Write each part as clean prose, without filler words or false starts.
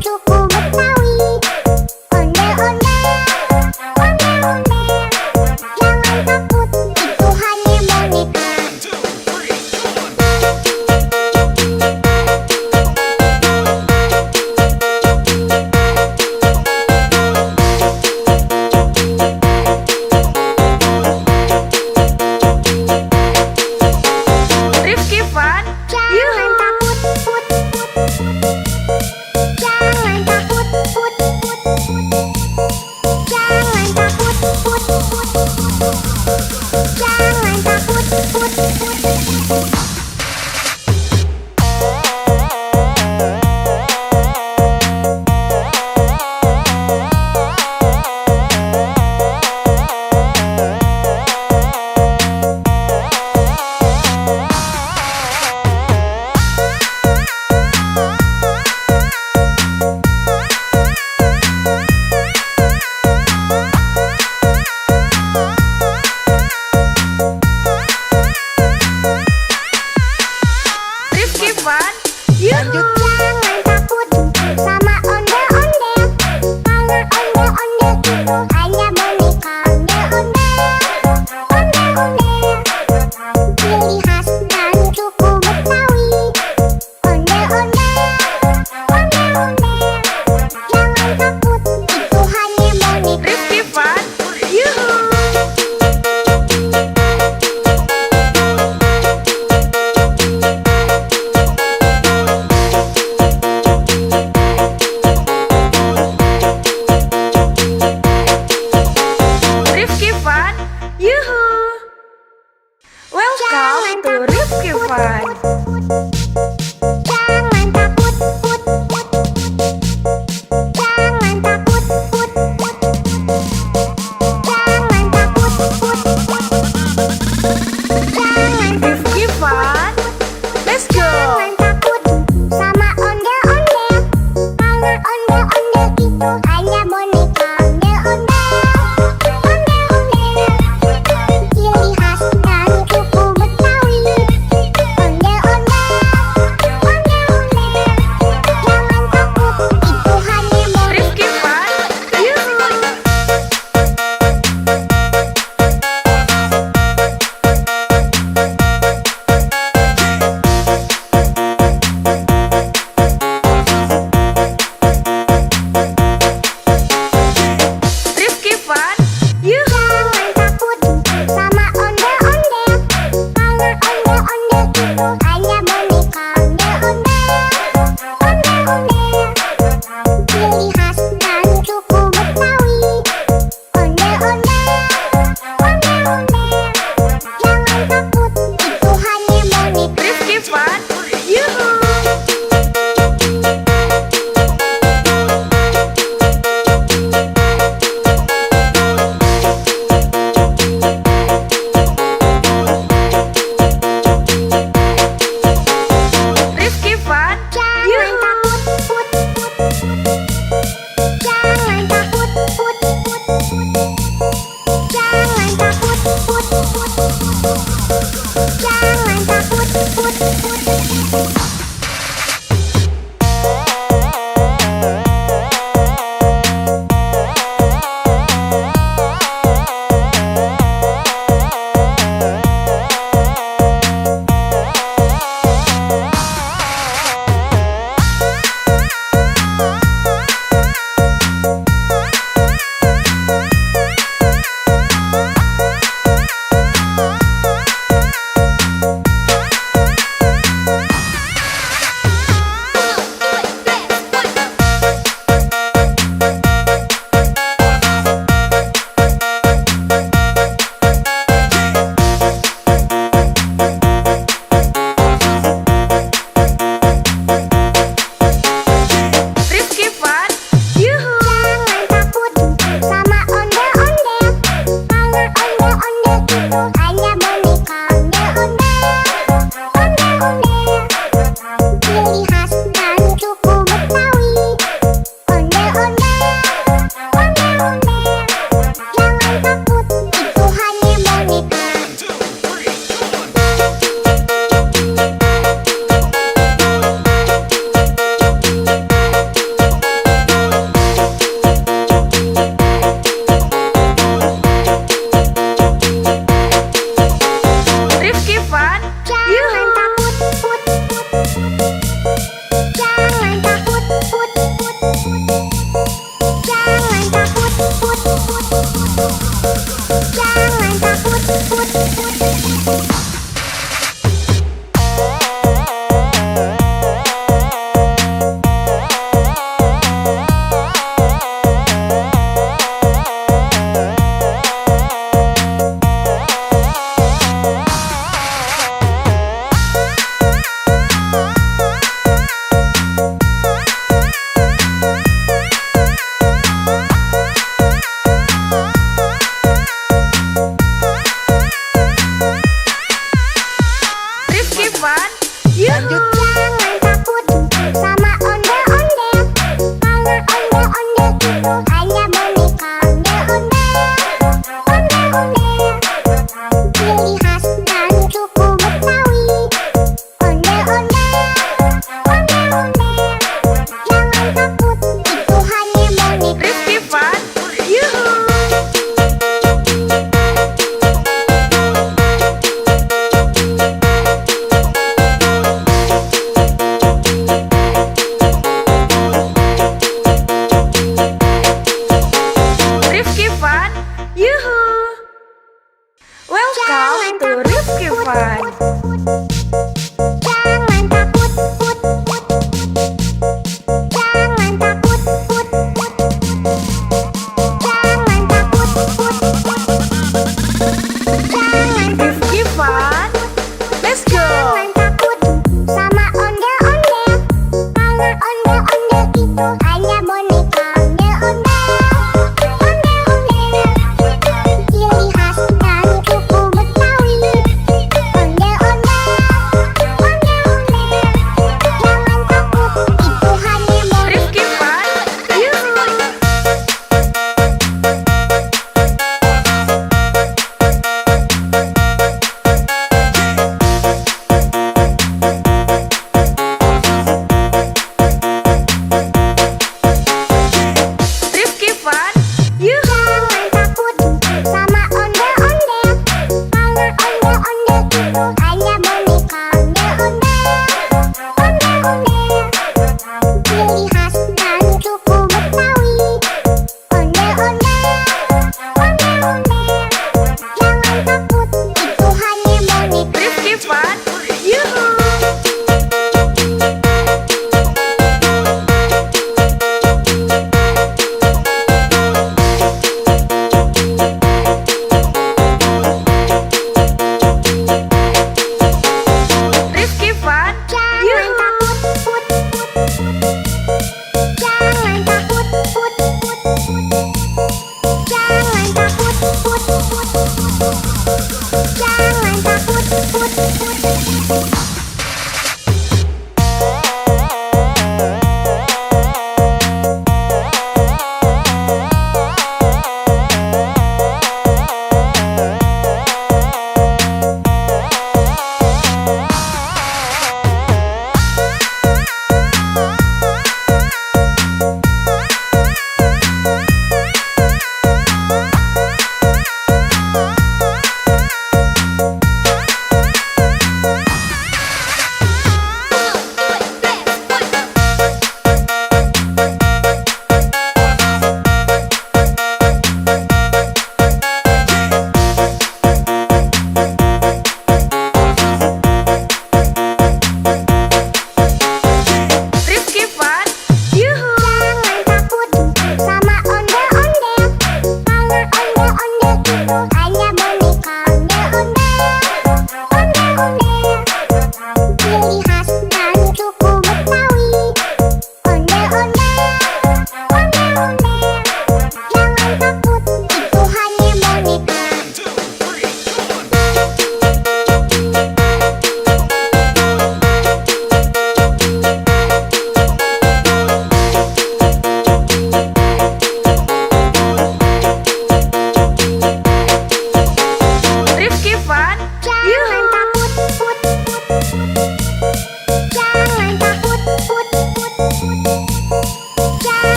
suku Betawi. Ondel-ondel, ondel-ondel, jangan takut, itu hanya boneka. Rifki Fun, Jangan takut, jangan takut.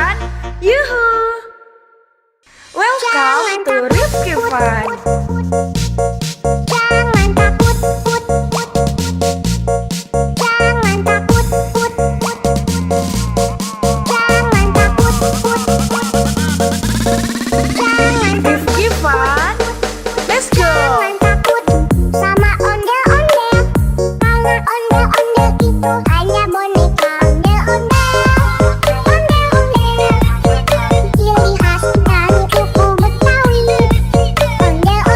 Fun. Yuhu! Welcome to Rifki Fun. Jangan takut, put, put. Jangan takut, put, put. Jangan takut, put, put. Jangan Rifki Fun. Let's go! Jangan takut sama ondel-ondel, karena ondel-ondel itu hanya boneka. Ondel-ondel, ciri khas dari suku Betawi. Ondel-ondel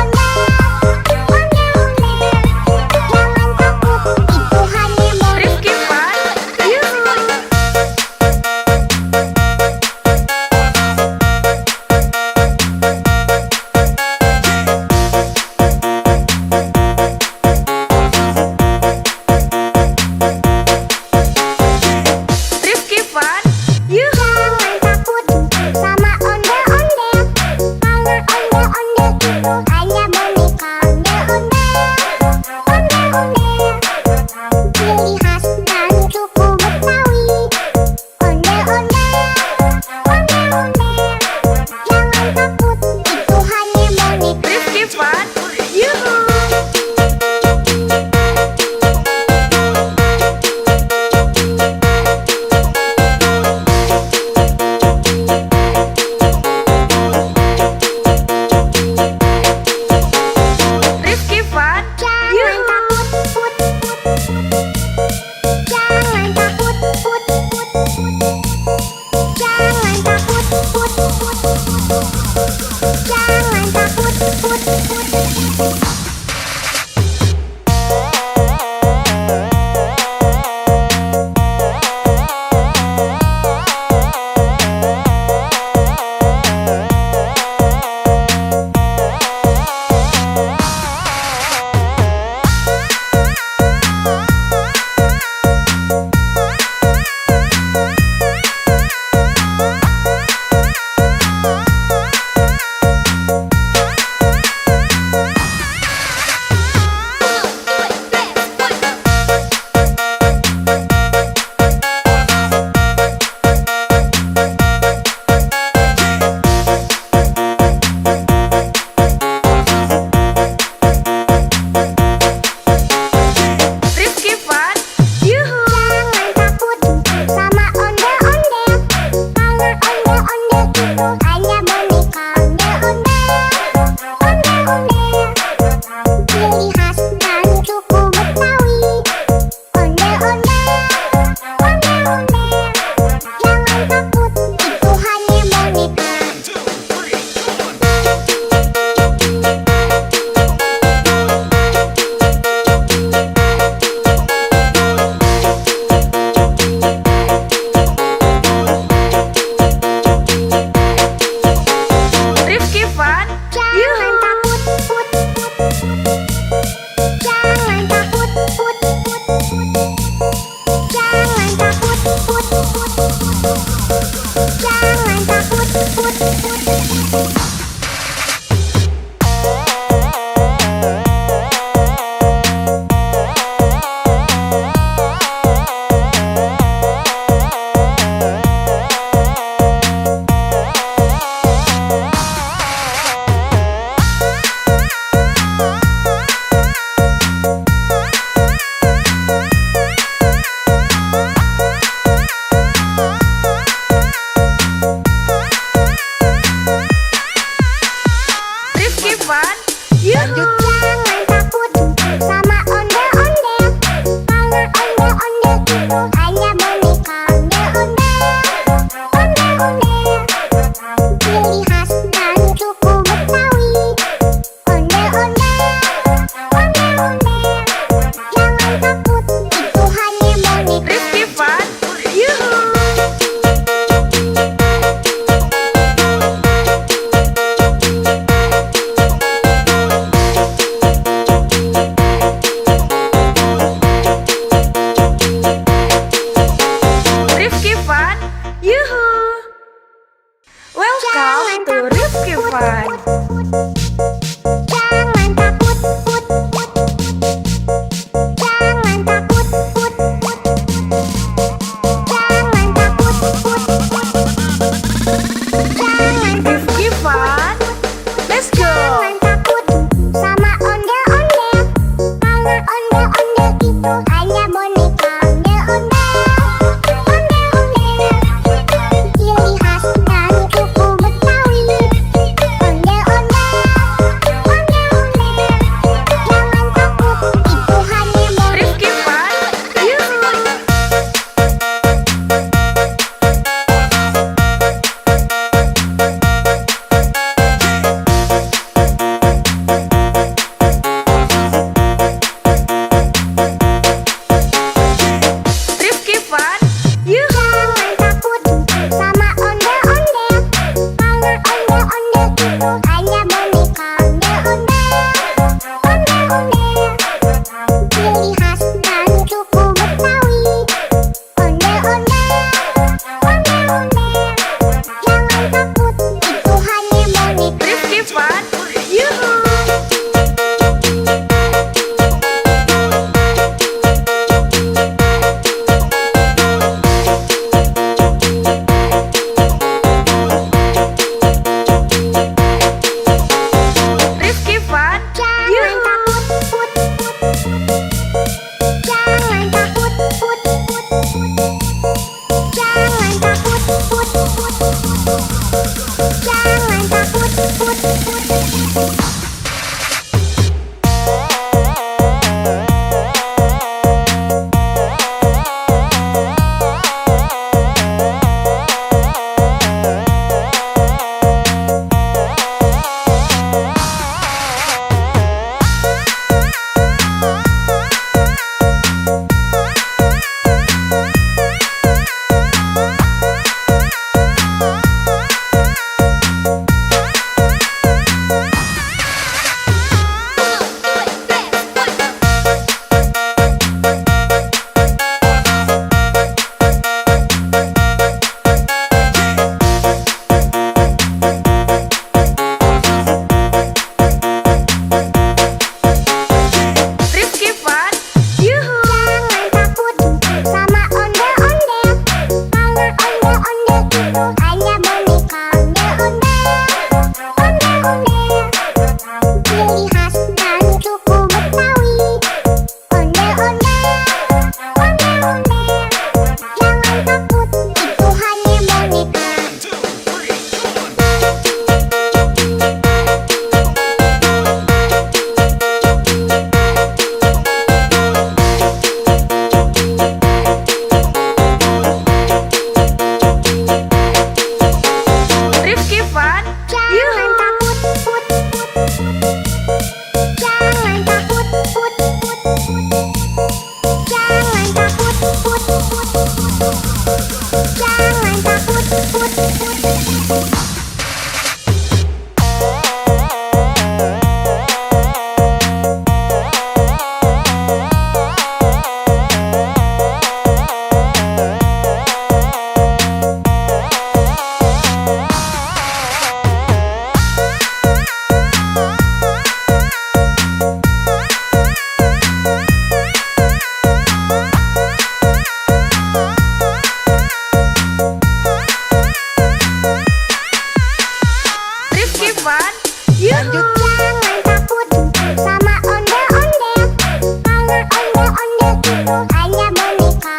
Yuhu. Jangan takut sama ondel-ondel, karena ondel-ondel itu hanya boneka.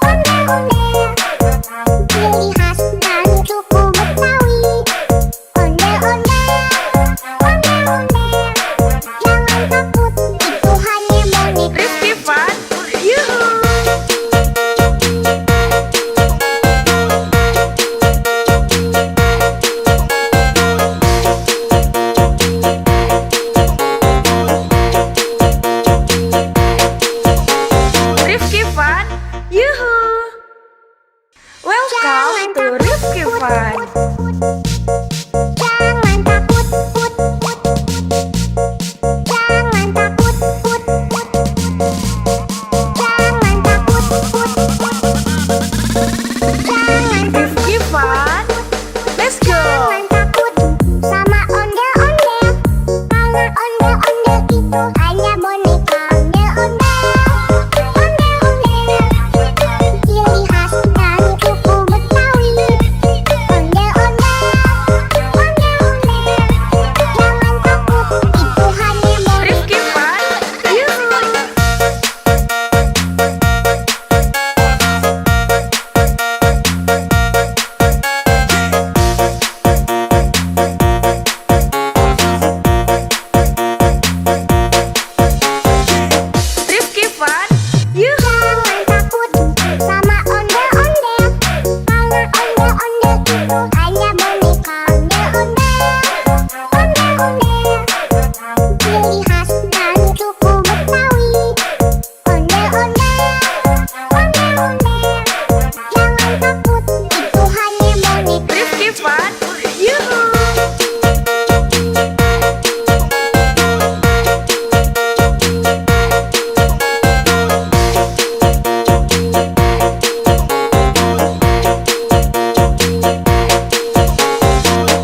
Ondel-ondel, ciri khas dan suku Betawi. Ondel-ondel, jangan takut, itu hanya boneka. Rifki Fun, yuhu. Rifki Fun, yuhu. Welcome to Rifki Fun. Jangan takut, jangan takut, jangan takut, jangan Rifki Fun, let's go. jangan takut sama ondel-ondel, karena ondel-ondel itu hanya boneka. Ondel-ondel, ciri khas dan suku Betawi. Ondel-ondel, jangan takut, itu hanya boneka. Rifki Fun, yuhu. Rifki Fun, yuhu. Jangan takut sama ondel-ondel, karena ondel-ondel itu hanya boneka. Ondel-ondel, ciri khas dan suku Betawi. Ondel-ondel, jangan takut, itu hanya boneka. Rifki Fun, yuhu.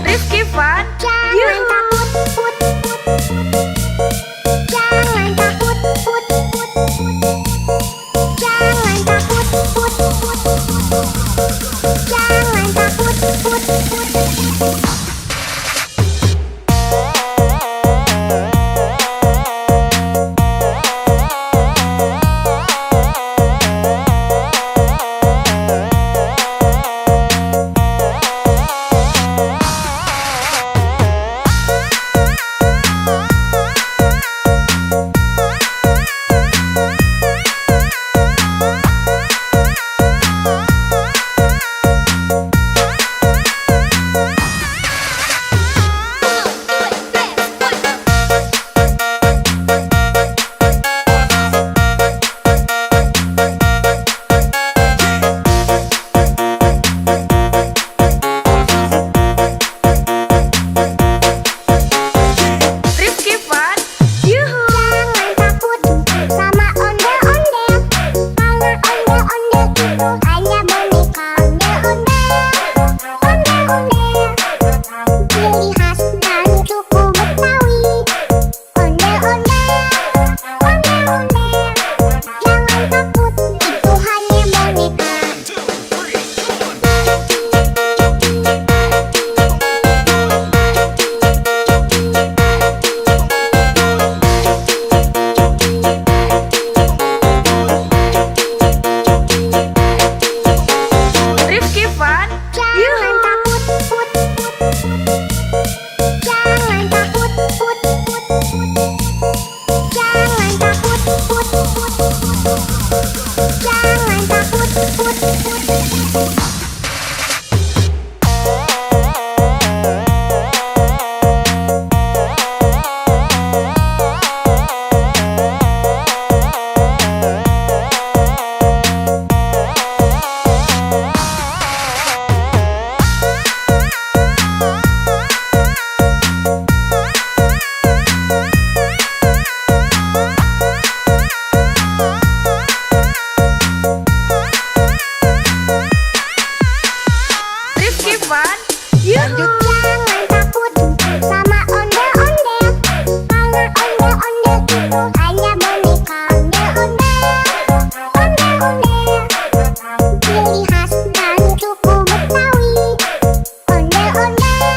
Rifki Fun, Jangan yuhu. takut, jangan takut, jangan takut, jangan takut. Rifki Fun, yuhu. Jangan takut sama ondel-ondel, karena ondel-ondel itu hanya boneka. Ondel-ondel, ciri khas dan suku Betawi. Ondel-ondel, jangan takut, itu hanya boneka. Rifki Fun, Jangan yuhu. takut, jangan takut, jangan takut, jangan takut. Ondel-ondel,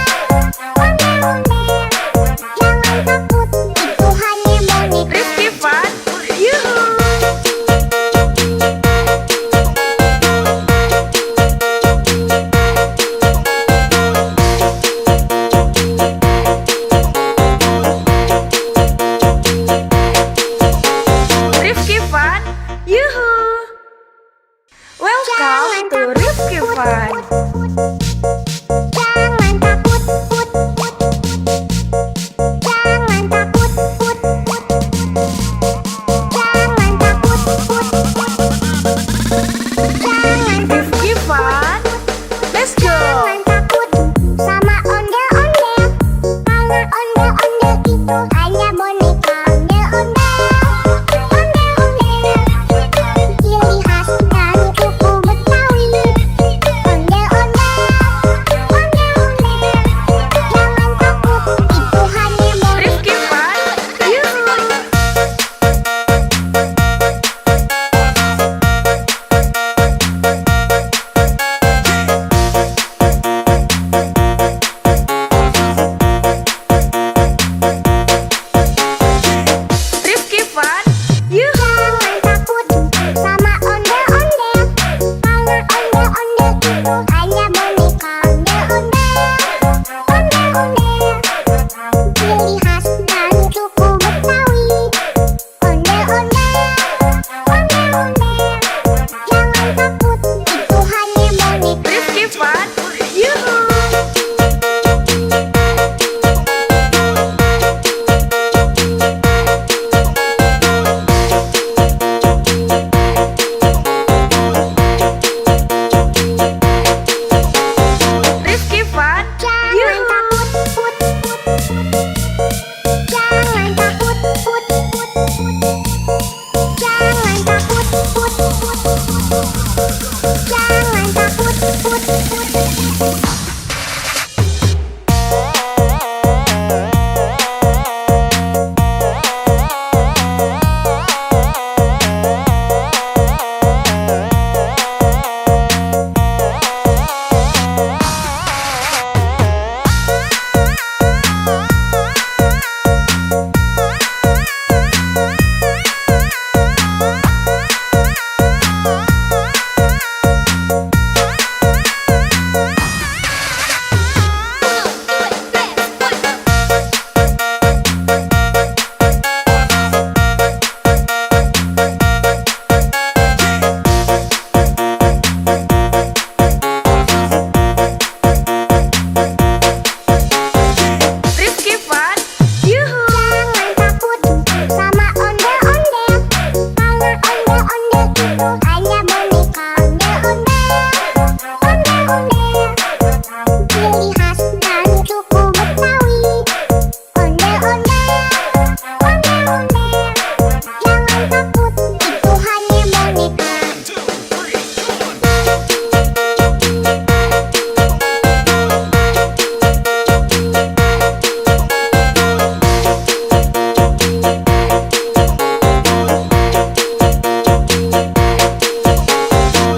Fun. Jangan takut, put, put. Jangan takut, put, put. Jangan takut, put, put. Jangan Rifki Fun. Let's go. Jangan takut sama ondel-ondel. Karena ondel-ondel itu hanya boneka ondel-ondel. Ondel-ondel, ciri khas dari suku Betawi. Ondel-ondel, ondel-ondel. Jangan takut, itu hanya boneka. Rifki Fun. Yuhu. Rifki Fun. Yuhu. Jangan takut sama ondel-ondel. Karena ondel-ondel itu hanya boneka ondel-ondel. Ondel-ondel, ciri khas dari suku Betawi. Ondel-ondel, ondel-ondel. Jangan takut, itu hanya boneka. Rifki Fun. Yuhu. Rifki Fun. Jangan Yuhu. takut, put, put. Jangan takut, put, put. Jangan takut, put, put. Jangan takut, put, put. Rifki Fun. Yuhu. Jangan takut sama ondel-ondel. Karena ondel-ondel itu hanya boneka ondel-ondel. Ondel-ondel, ciri khas dari suku Betawi. Ondel-ondel, ondel-ondel. Jangan takut, itu hanya boneka.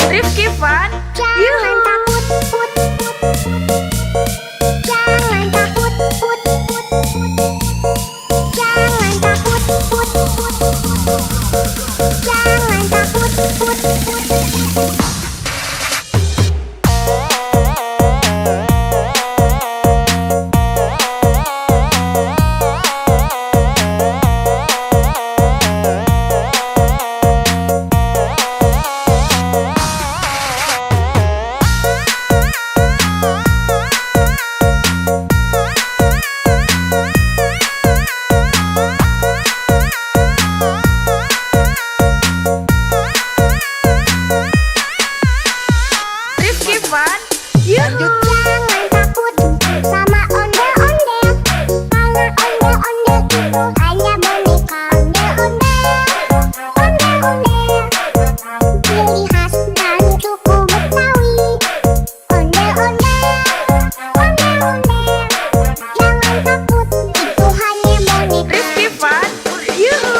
Rifki Fun. Jangan Yuhu. takut, put, put. Jangan takut, put, put. Jangan takut, put, put. Jangan takut, put, put. Rifki Fun. Yuhu. Jangan takut sama ondel-ondel. Karena ondel-ondel itu hanya boneka ondel-ondel. Ondel-ondel, ciri khas dari suku Betawi. Ondel-ondel, ondel-ondel. Jangan takut, itu hanya boneka. Rifki Fun. Yuhu.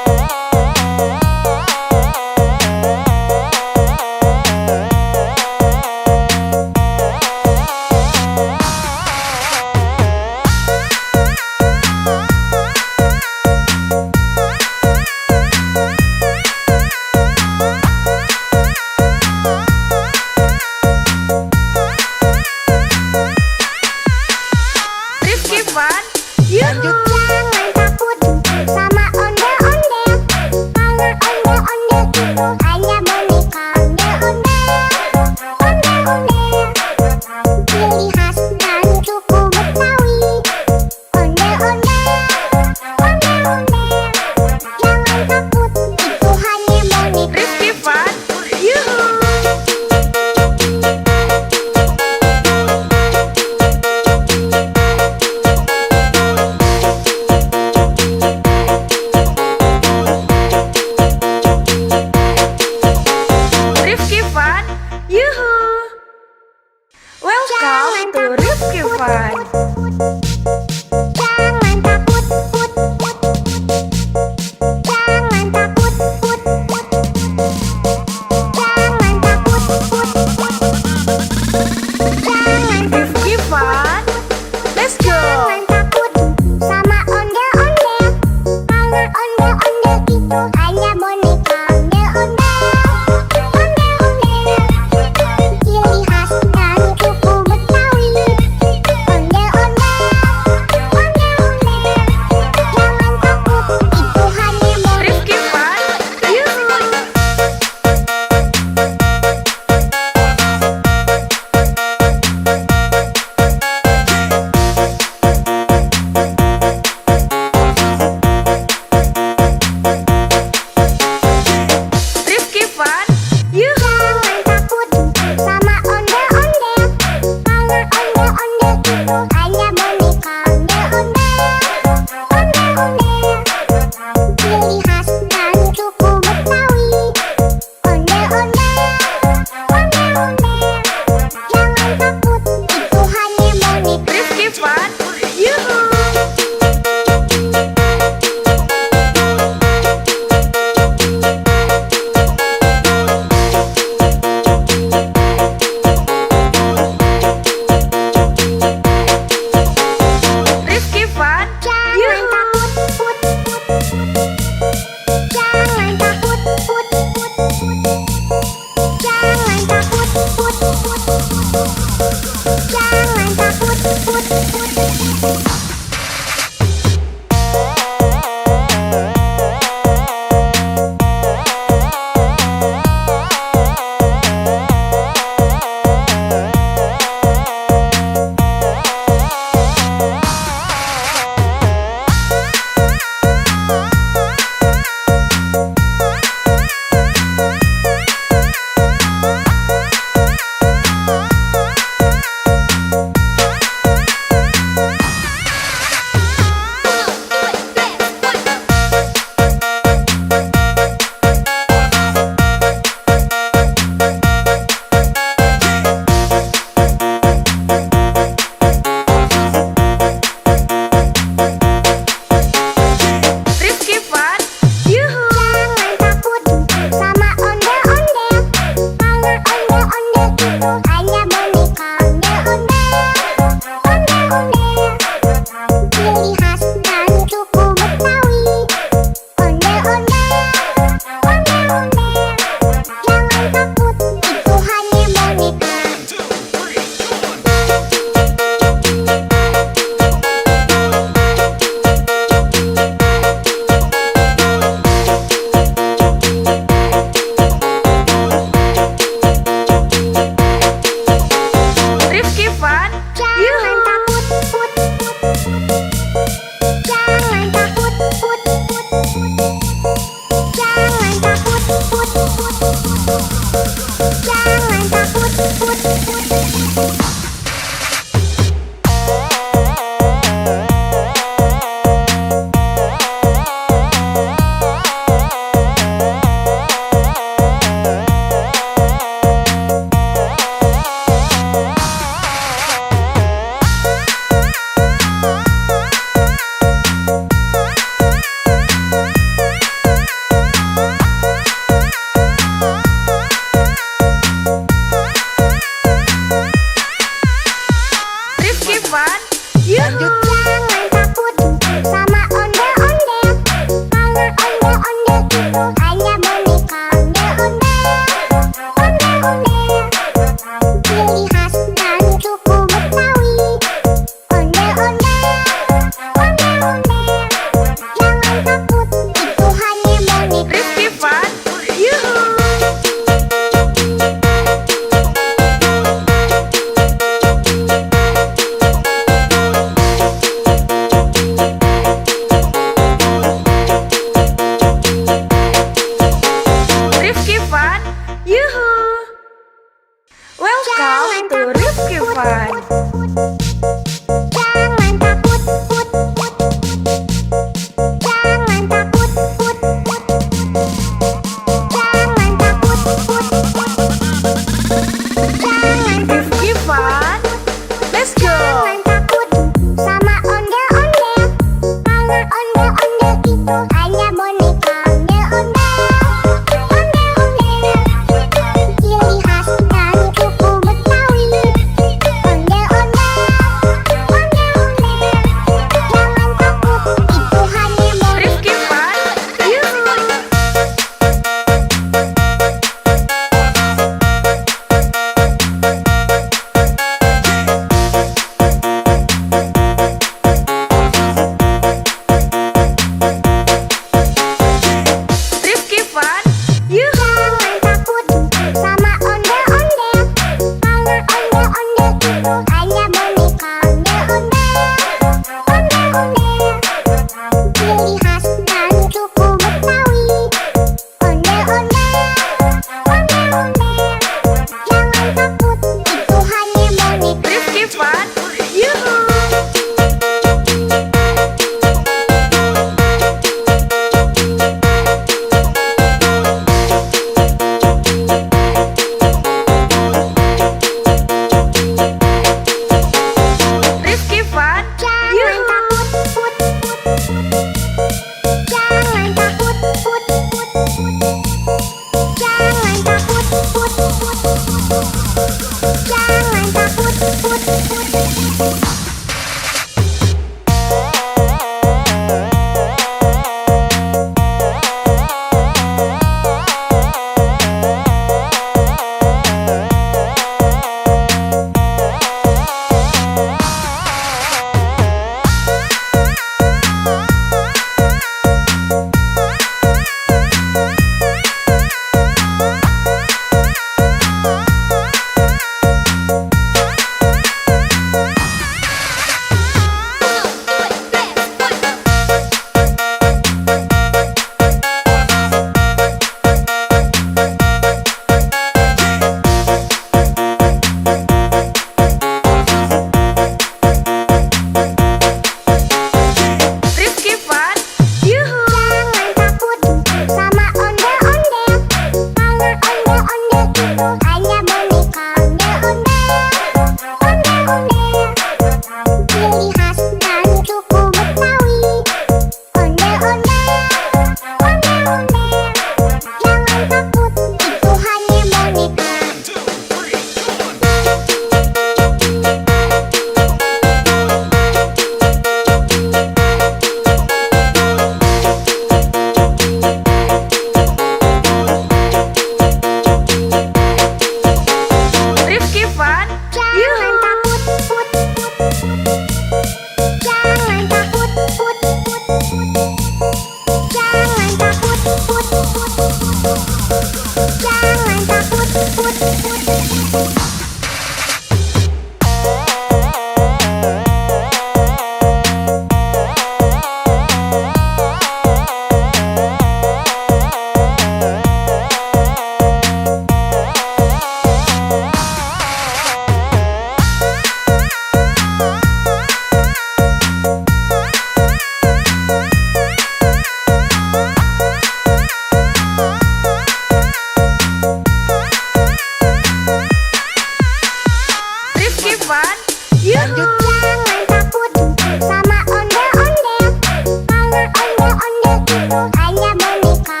hanya boneka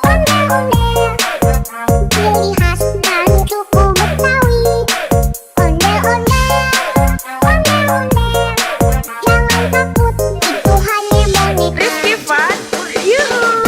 ondel-ondel. Ciri khas dan suku Betawi. Ondel-ondel. Jangan takut, itu hanya boneka. Rifki Fun, yuhu.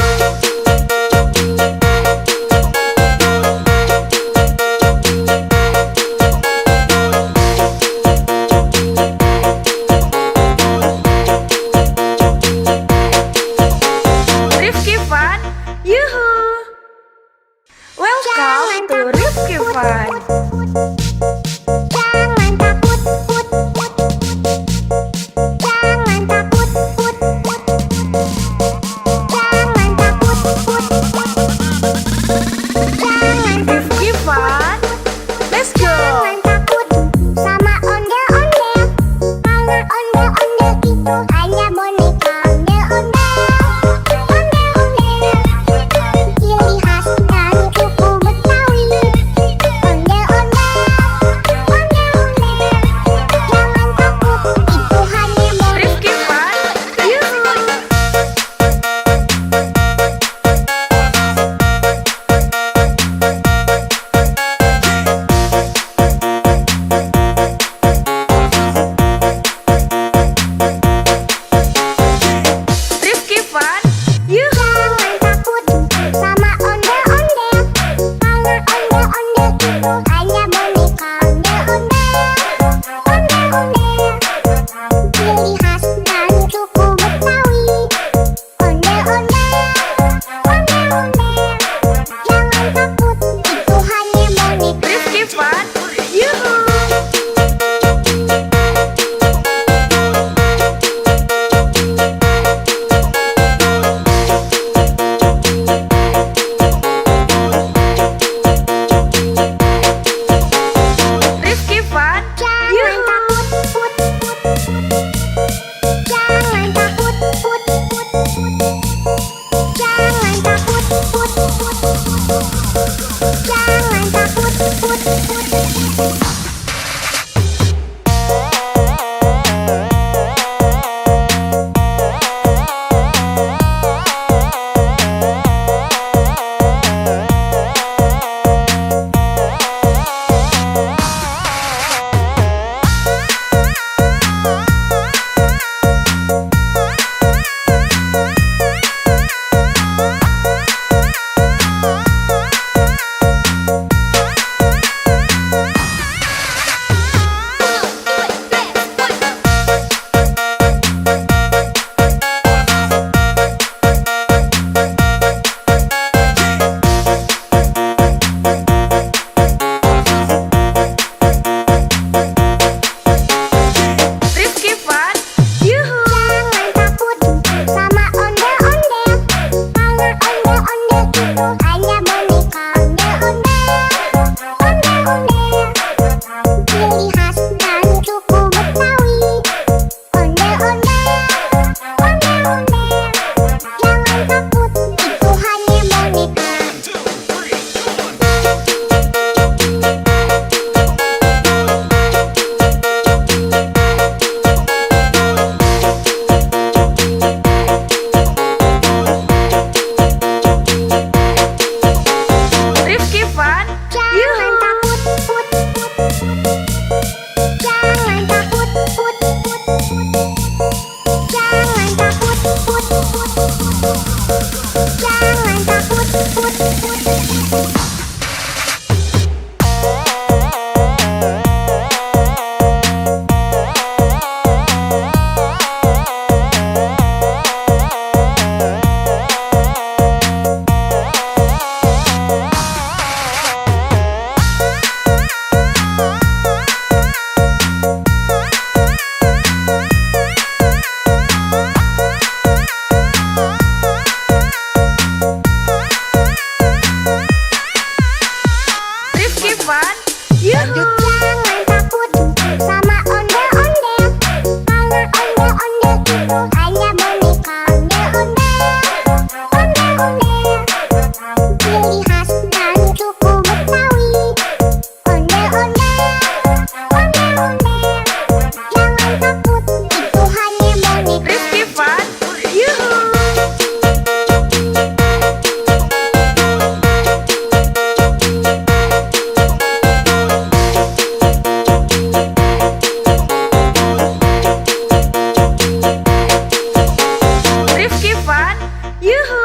Rifki Fun, yuhu!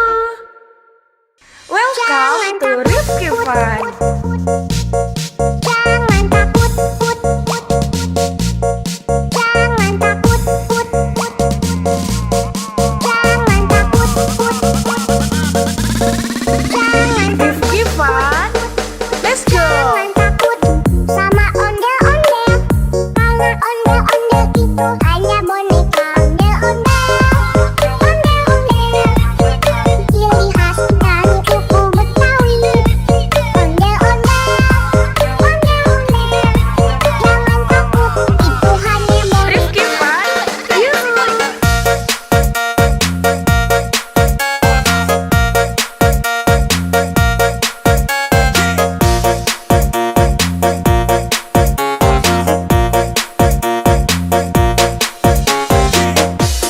Welcome to Rifki Fun. Jangan takut, put, put. Jangan takut, put, put. Jangan takut, put, put. Jangan Rifki Fun, let's go! Jangan takut sama ondel-ondel. Karena ondel-ondel itu hanya boneka. Ondel-ondel, ondel-ondel. Ciri khas dari suku Betawi. Ondel-ondel, ondel-ondel. Jangan takut, itu hanya boneka. Rifki Fun, yuhu!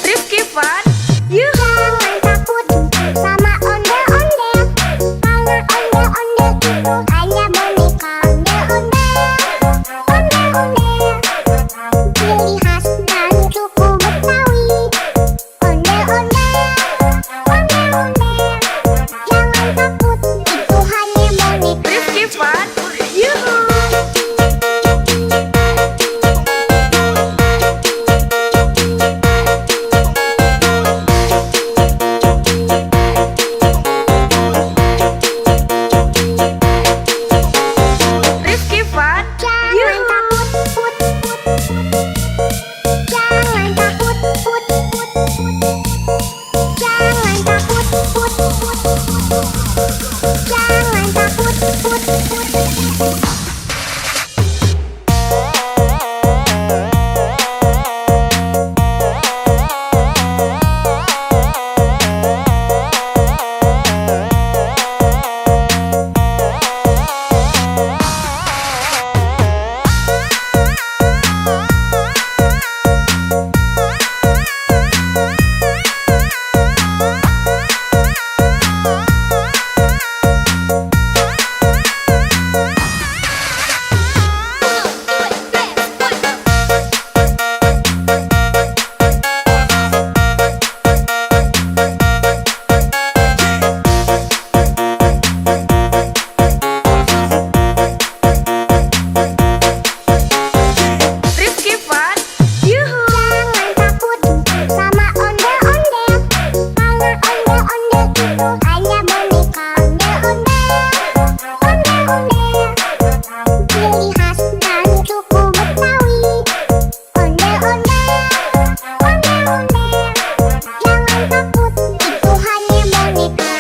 Rifki Fun, yuhu! Jangan takut sama ondel-ondel. Karena ondel-ondel itu hanya boneka. Ondel-ondel, ondel-ondel. Ciri khas dari suku Betawi. Ondel-ondel, ondel-ondel. Jangan takut, itu hanya boneka. Rifki Fun, yuhu! Rifki Fun, Jangan yuhu! takut, put, put. Jangan takut, put, put. Jangan takut, put, put. Jangan takut, put, put. Rifki Fun, yuhu! Jangan takut sama ondel-ondel. Karena ondel-ondel itu hanya boneka. Ondel-ondel, ondel-ondel. Ciri khas dari suku Betawi. Ondel-ondel, ondel-ondel. Jangan takut, itu hanya boneka.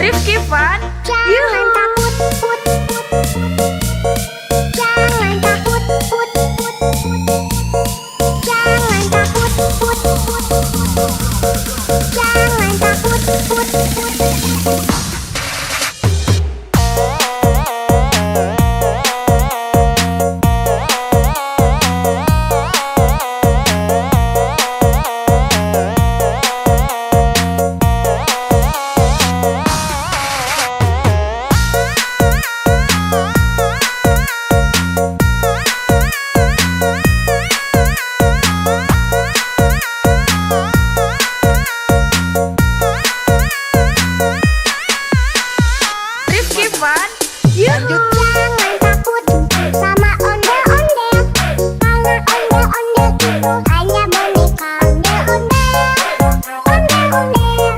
Rifki Fun, Jangan yuhu! takut, put, put. Jangan takut, put, put. Jangan takut, put, put. Jangan takut, put, put. Rifki Fun, yuhu! Jangan takut sama ondel-ondel. Karena ondel-ondel itu hanya boneka. Ondel-ondel, ondel-ondel.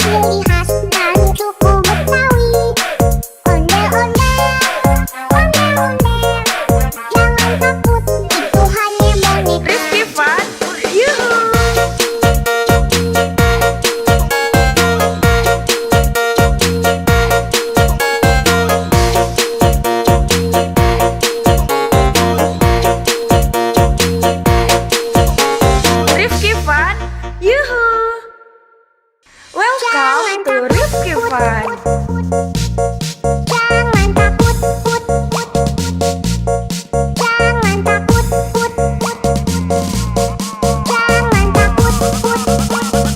Ciri khas dari suku Betawi. Ondel-ondel, ondel-ondel. Jangan takut, itu hanya boneka. Rifki Fun, yuhu! Rifki Fun, yuhu! Welcome to Rifki Fun. Jangan takut, put, put. Jangan takut, put, put. Jangan takut, put, put.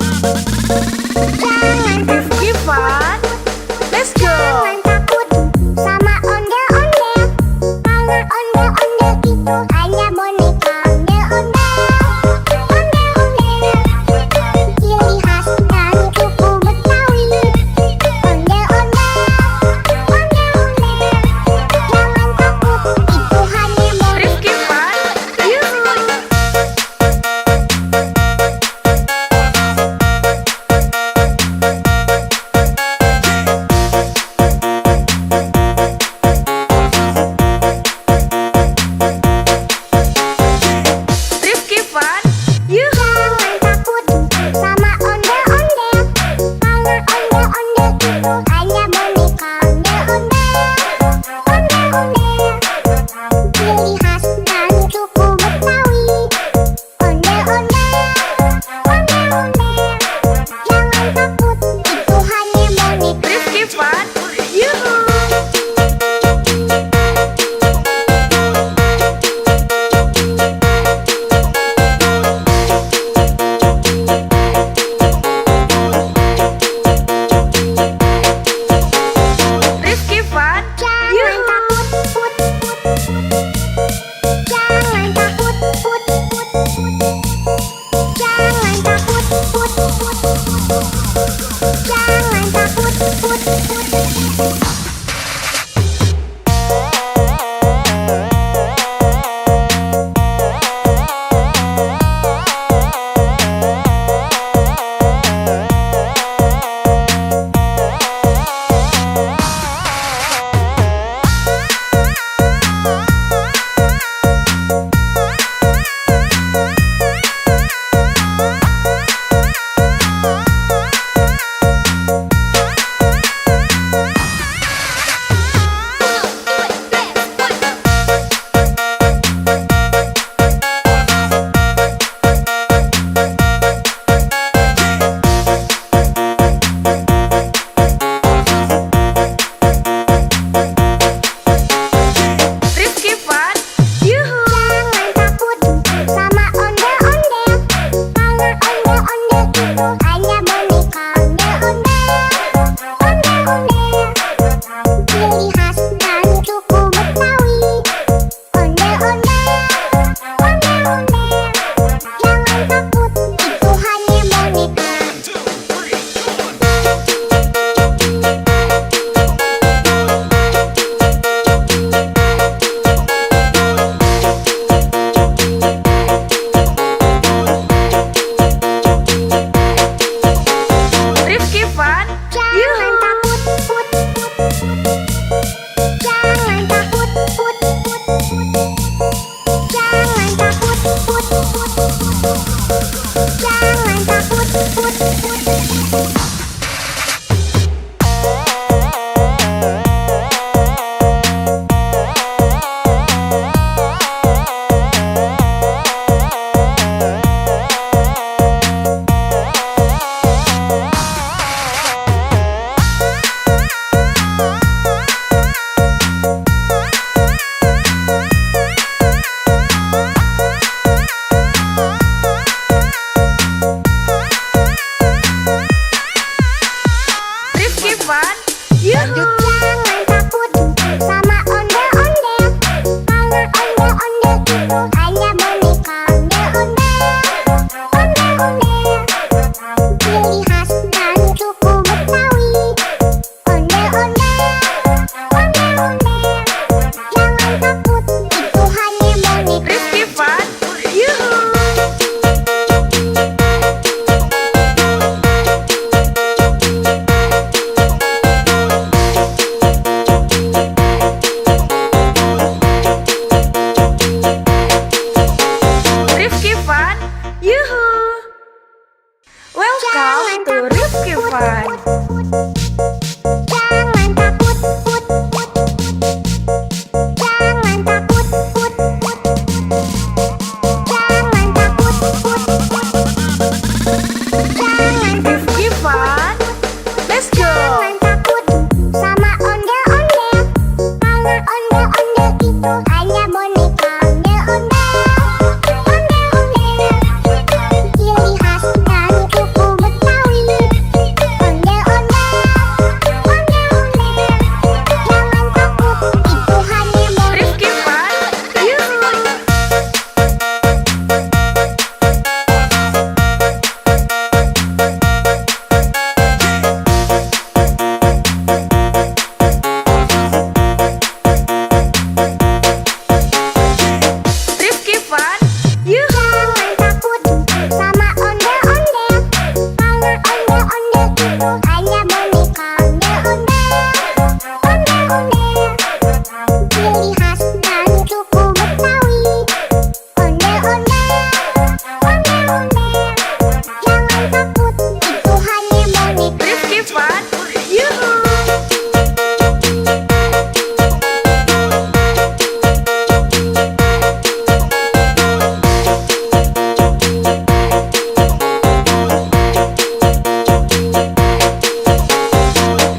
Itu Rifki Fun. Jangan takut, put, put. Jangan takut, put, put. Jangan takut, put, put. Jangan Rifki Fun. Let's go. Jangan takut sama ondel-ondel, karena ondel-ondel itu hanya boneka. Ondel-ondel, ondel-ondel, ciri khas dari suku Betawi. Ondel-ondel, ondel-ondel, jangan takut, itu hanya boneka. Rifki Fun. Yuhu. Rifki Fun. Yuhu. Jangan takut sama ondel-ondel, karena ondel-ondel itu hanya boneka. Ondel-ondel, ondel-ondel, ciri khas dari suku Betawi. Ondel-ondel, ondel-ondel, jangan takut, itu hanya boneka. Rifki Fun. Yuhu.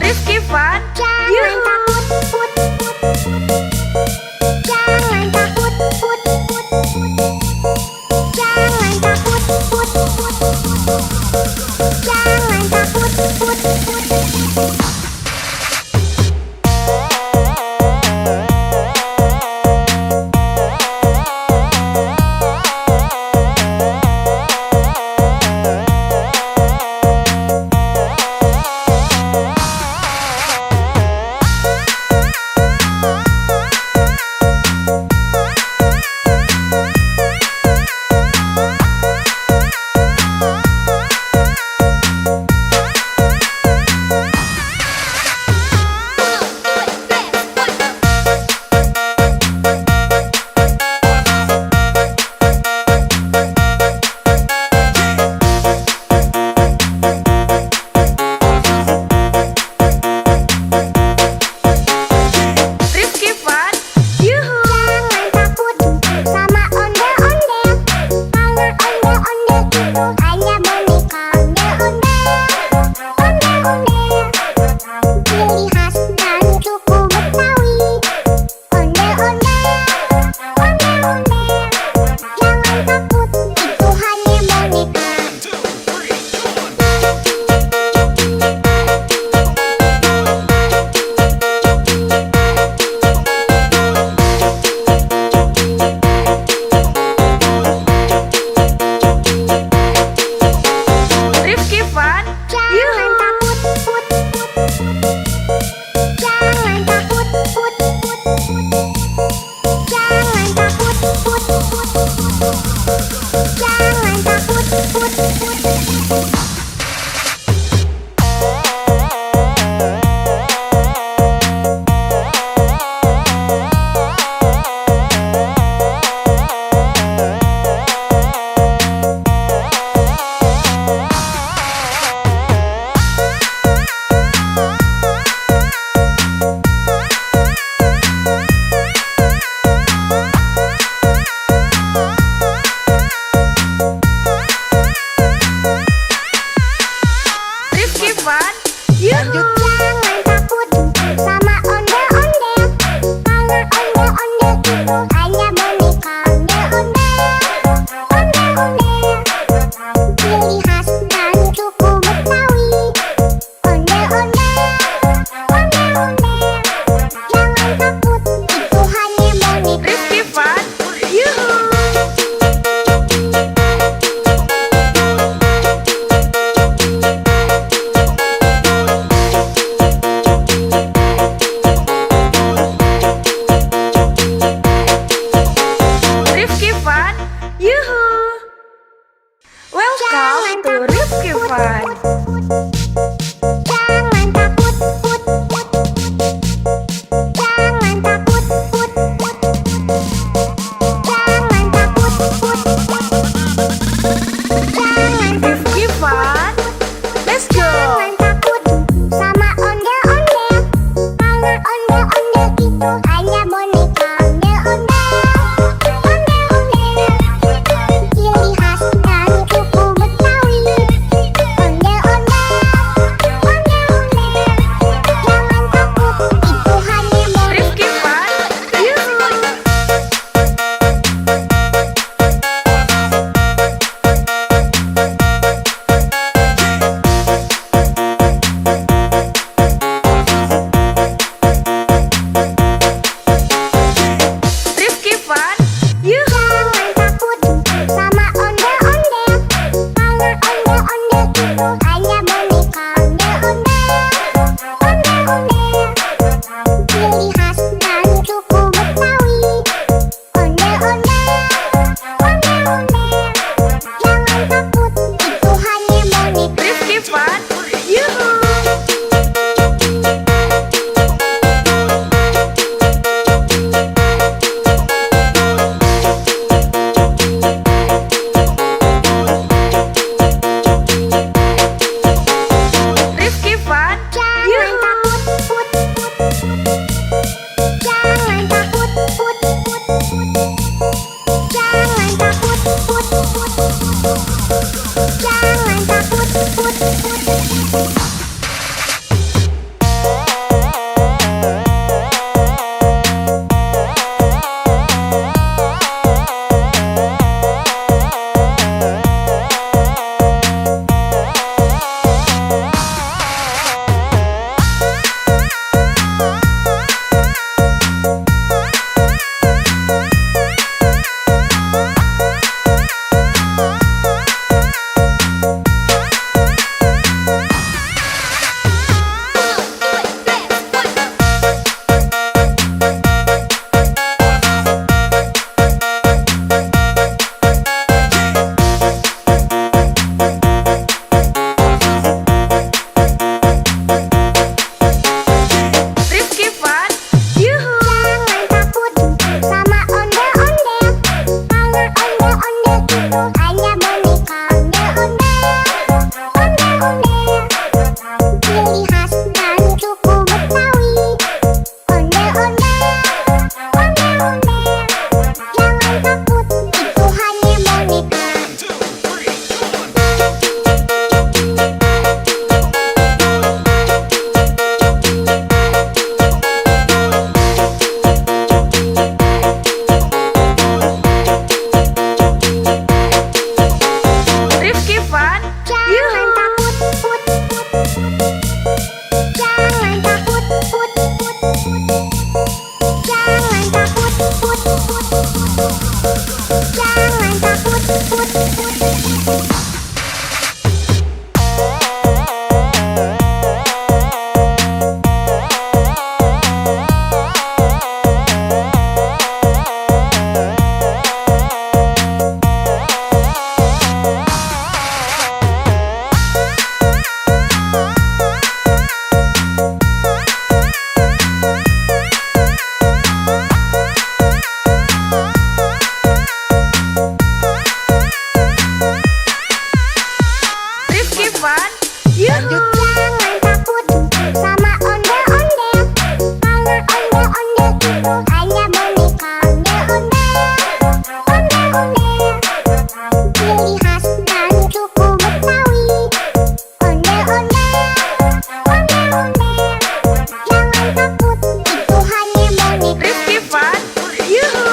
Rifki Fun. Jangan Yuhu. takut, put, put, put. Jangan takut, put, put, put. Jangan takut, put, put, put. Jangan takut, put, put. Rifki Fun. Yuhu. Jangan takut sama ondel-ondel, karena ondel-ondel itu hanya boneka. Ondel-ondel, ondel-ondel, ciri khas dari suku Betawi. Ondel-ondel, ondel-ondel, jangan takut, itu hanya boneka. Rifki Fun. Jangan Yuhu. takut, put, put, put. Jangan takut, put, put, put. Jangan takut, put, put, put. Jangan takut, put, put. Rifki Fun. Yuhu. Jangan takut sama ondel-ondel, karena ondel-ondel itu hanya boneka. Ondel-ondel, ondel-ondel, ciri khas dari suku Betawi. Ondel-ondel, ondel-ondel, jangan takut, itu hanya boneka. Rifki Fun. Yuhu. Yuhu. Jangan takut sama ondel-ondel, karena ondel-ondel itu hanya boneka ondel-ondel. Ondel-ondel, ciri khas dari suku Betawi. Ondel-ondel, ondel-ondel, jangan takut, itu hanya boneka. Rifki Fun, yuhu.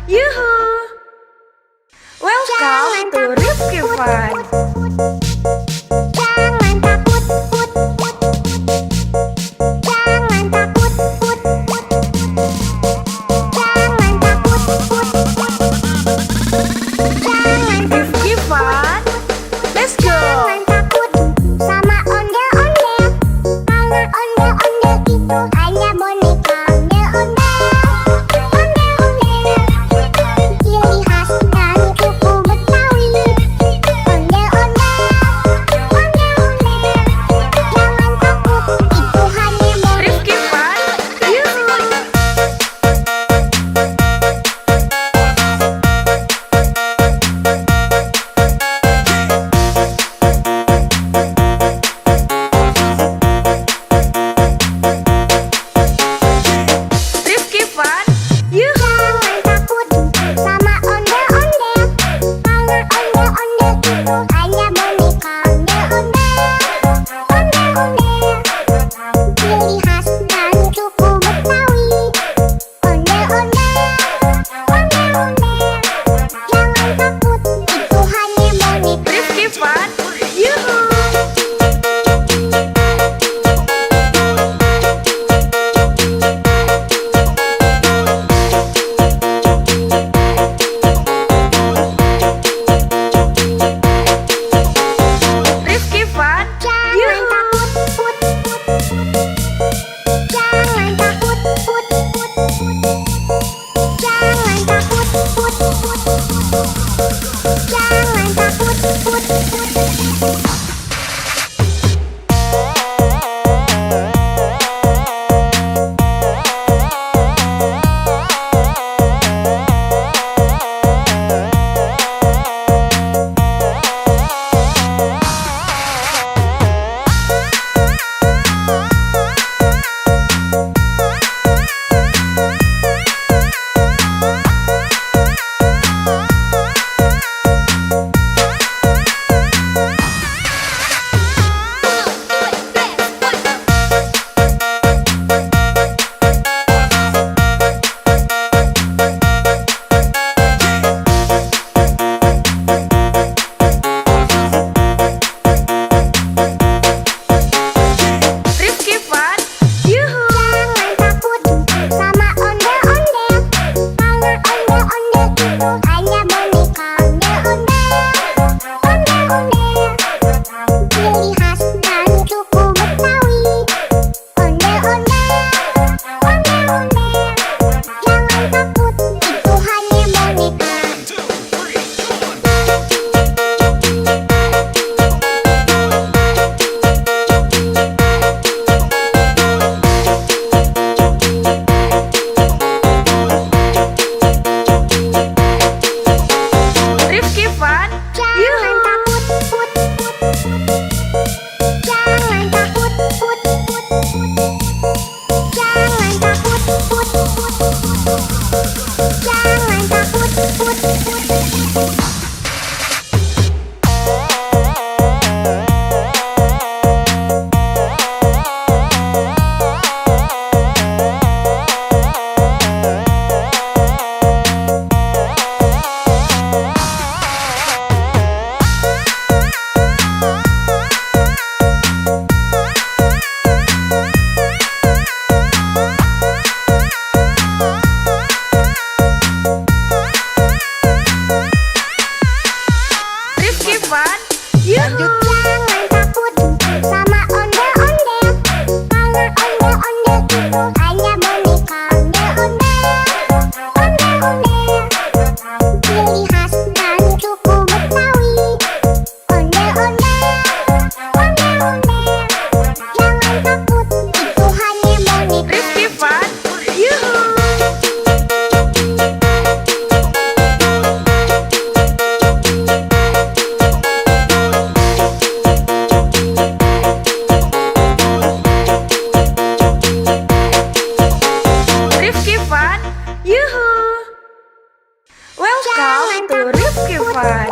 Yuhu! Welcome to Rifki Fun. Jangan takut, put, put. Jangan takut, put, put. Jangan takut, put, put. Jangan Rifki Fun. Let's go! Jangan takut sama ondel-ondel. Karena ondel-ondel itu hanya boneka. Ondel-ondel, ondel-ondel. Ciri khas dari suku Betawi. Ondel-ondel, ondel-ondel. Jangan takut, itu hanya boneka. Rifki Fun. Yuhu! Rifki Fun. Yuhu! Jangan takut sama ondel-ondel. Karena ondel-ondel itu hanya boneka. Ondel-ondel, ondel-ondel. Ciri khas dari suku Betawi. Ondel-ondel, ondel-ondel. Jangan takut, itu hanya boneka. Rifki Fun. Yuhu! Rifki Fun. Jangan Yuhu! takut, put, put. Jangan takut, put, put. Jangan takut, put, put. Jangan takut, put, put. Rifki Fun. Yuhu! Jangan takut sama ondel-ondel. Karena ondel-ondel itu hanya boneka. Ondel-ondel, ondel-ondel. Ciri khas dari suku Betawi. Ondel-ondel, ondel-ondel. Jangan takut, itu hanya boneka. Rifki Fun. Jangan Yuhu! takut, put, put. Jangan takut, put, put. Jangan takut, put, put. Jangan takut, put, put. Rifki Fun. Yuhu! Jangan takut sama ondel-ondel. Karena ondel-ondel itu hanya boneka. Ondel-ondel, ondel-ondel. Ciri khas dari suku Betawi. Ondel-ondel, ondel-ondel. Jangan takut, itu hanya boneka. Rifki Fun. Yuhu! Rifki Fun. Yuhu! Welcome to Rifki Fun.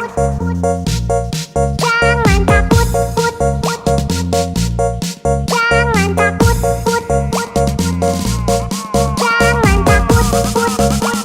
Jangan takut, put, put. Jangan takut, put, put. Jangan takut, put, put.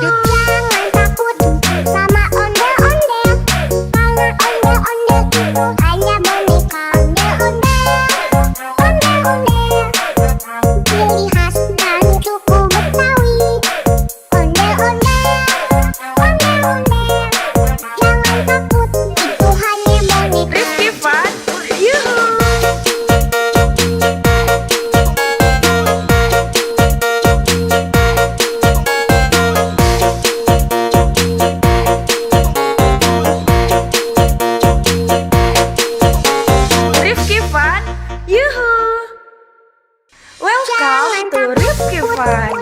Jangan takut sama ondel-ondel, karena ondel-ondel itu hanya boneka. Ondel-ondel, ciri khas dan suku Betawi. Ondel-ondel, jangan takut, itu hanya boneka. Rifki Fun, yuhu. Rifki Fun, yuhu. Welcome to Rifki Fun.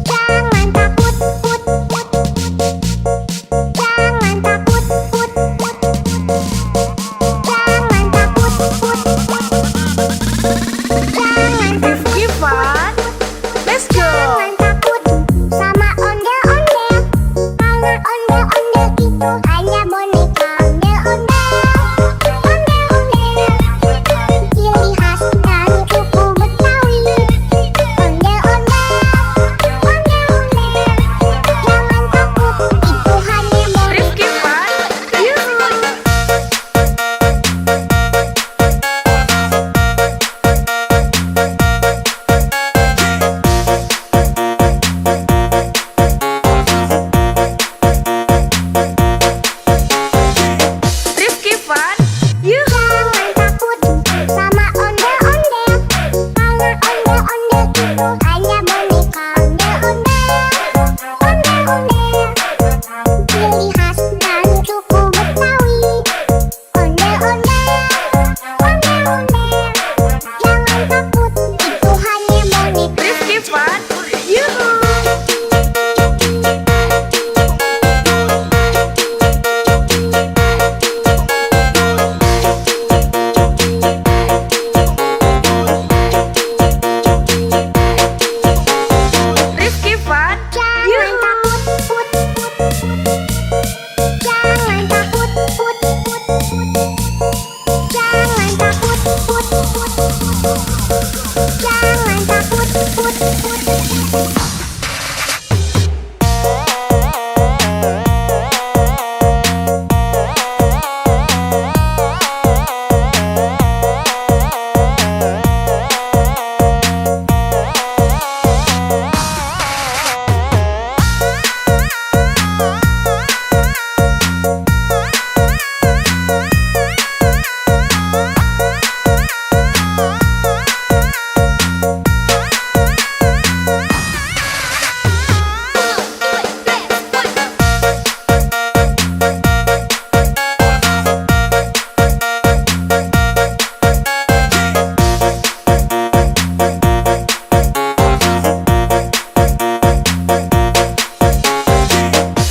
Jangan takut, jangan takut, jangan takut, jangan Rifki Fun, let's go. jangan takut sama ondel-ondel, karena ondel-ondel itu hanya boneka. Ondel-ondel, ciri khas dan suku Betawi. Ondel-ondel, jangan takut, itu hanya boneka. Rifki Fun, yuhu. Rifki Fun, yuhu. Jangan takut sama ondel-ondel, karena ondel-ondel itu hanya boneka. Ondel-ondel, ciri khas dan suku Betawi. Ondel-ondel, jangan takut, itu hanya boneka. Rifki Fun, yuhu. Rifki Fun, Jangan yuhu. takut, jangan takut, jangan takut, jangan takut.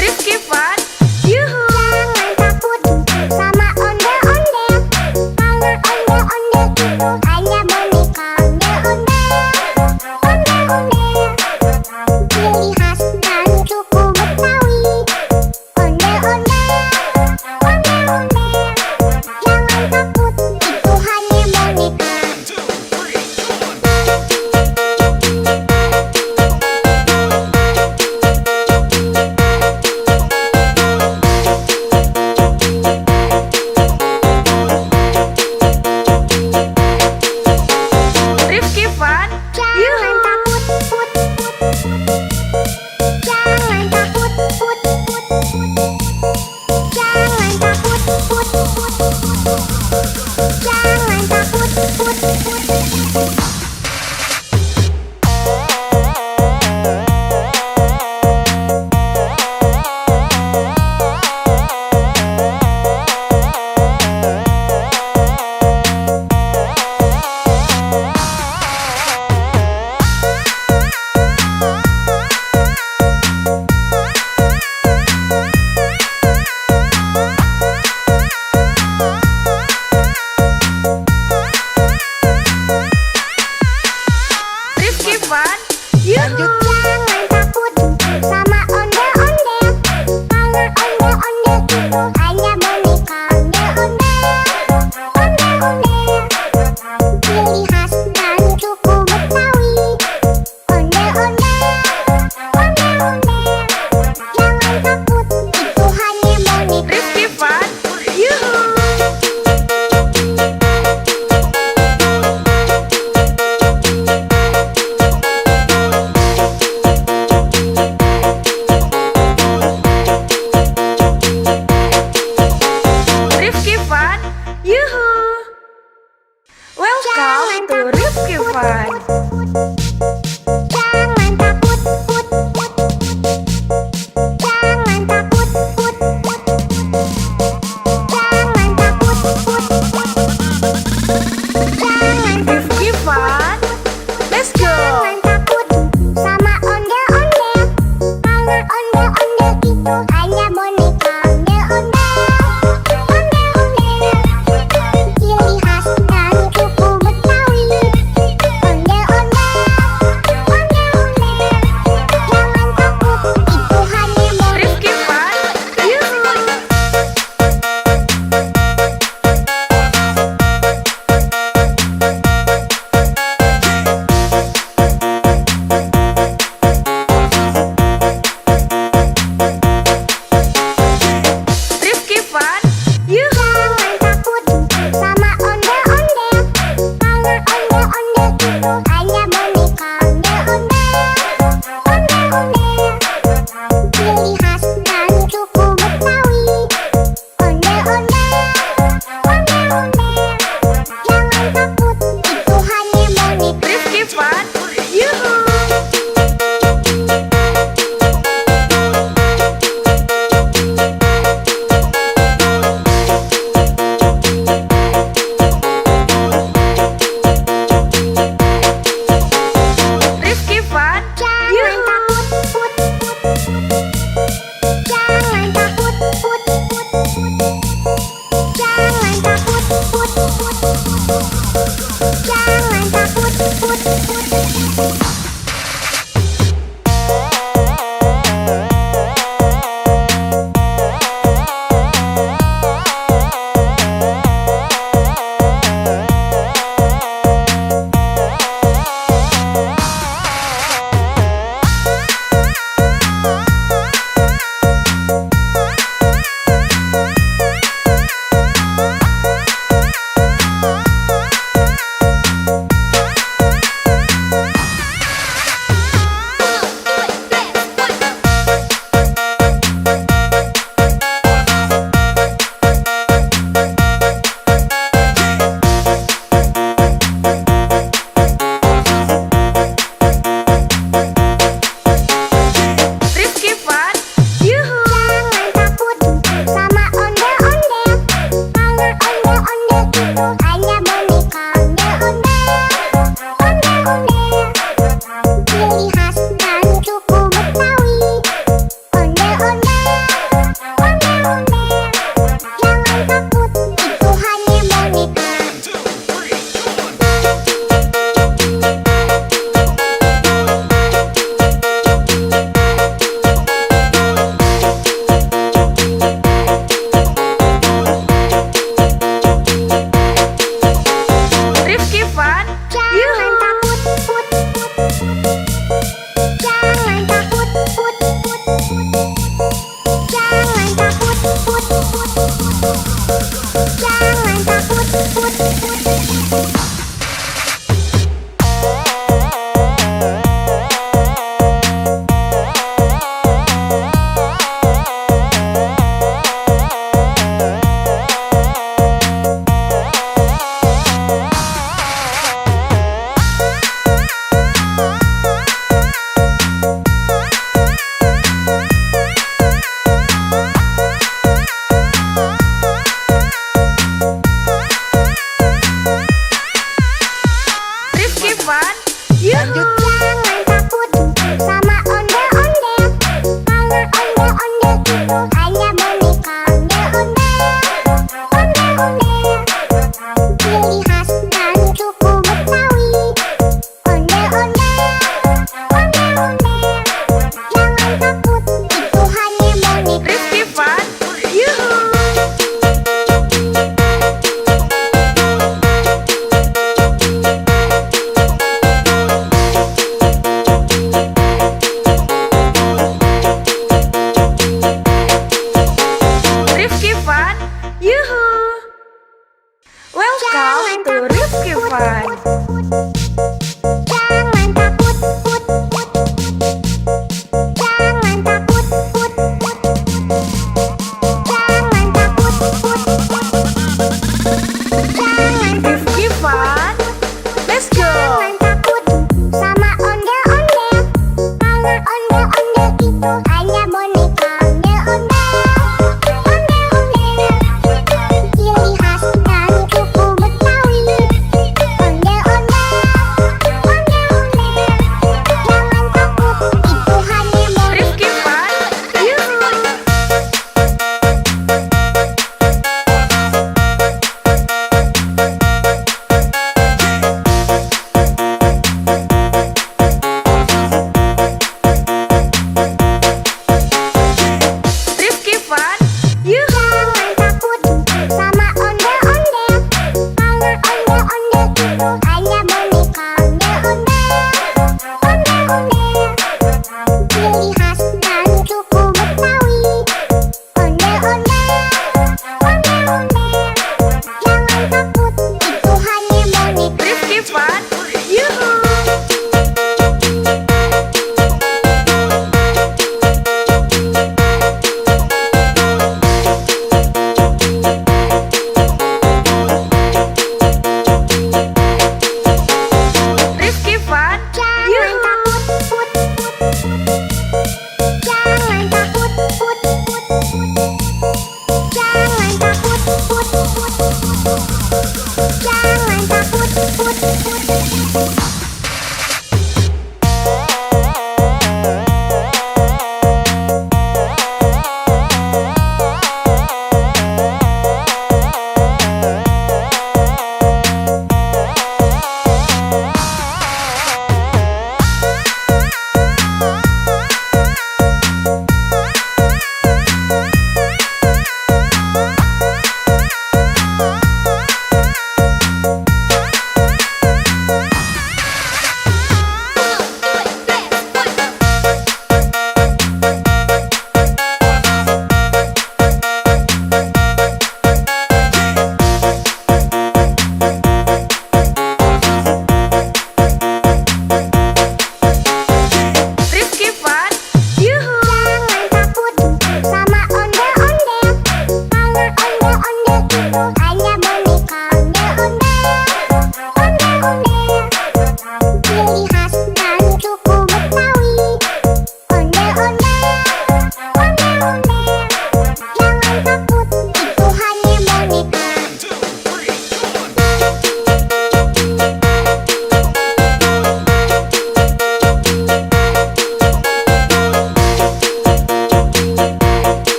Rifki Fun, yuhu. Jangan takut sama ondel-ondel, karena ondel-ondel itu hanya boneka. Ondel-ondel, ciri khas dan suku Betawi. Ondel-ondel, jangan takut, itu hanya boneka. Rifki Fun, Jangan yuhu. takut, jangan takut, jangan takut, jangan takut. Ondel-ondel,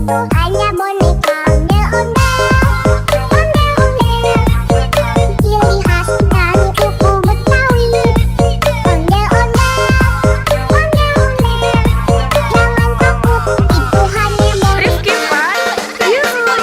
itu hanya boneka ondel-ondel. Ciri khas dari suku Betawi. Ondel-ondel. Jangan takut, itu hanya boneka. Rifki Fun, Yuhu.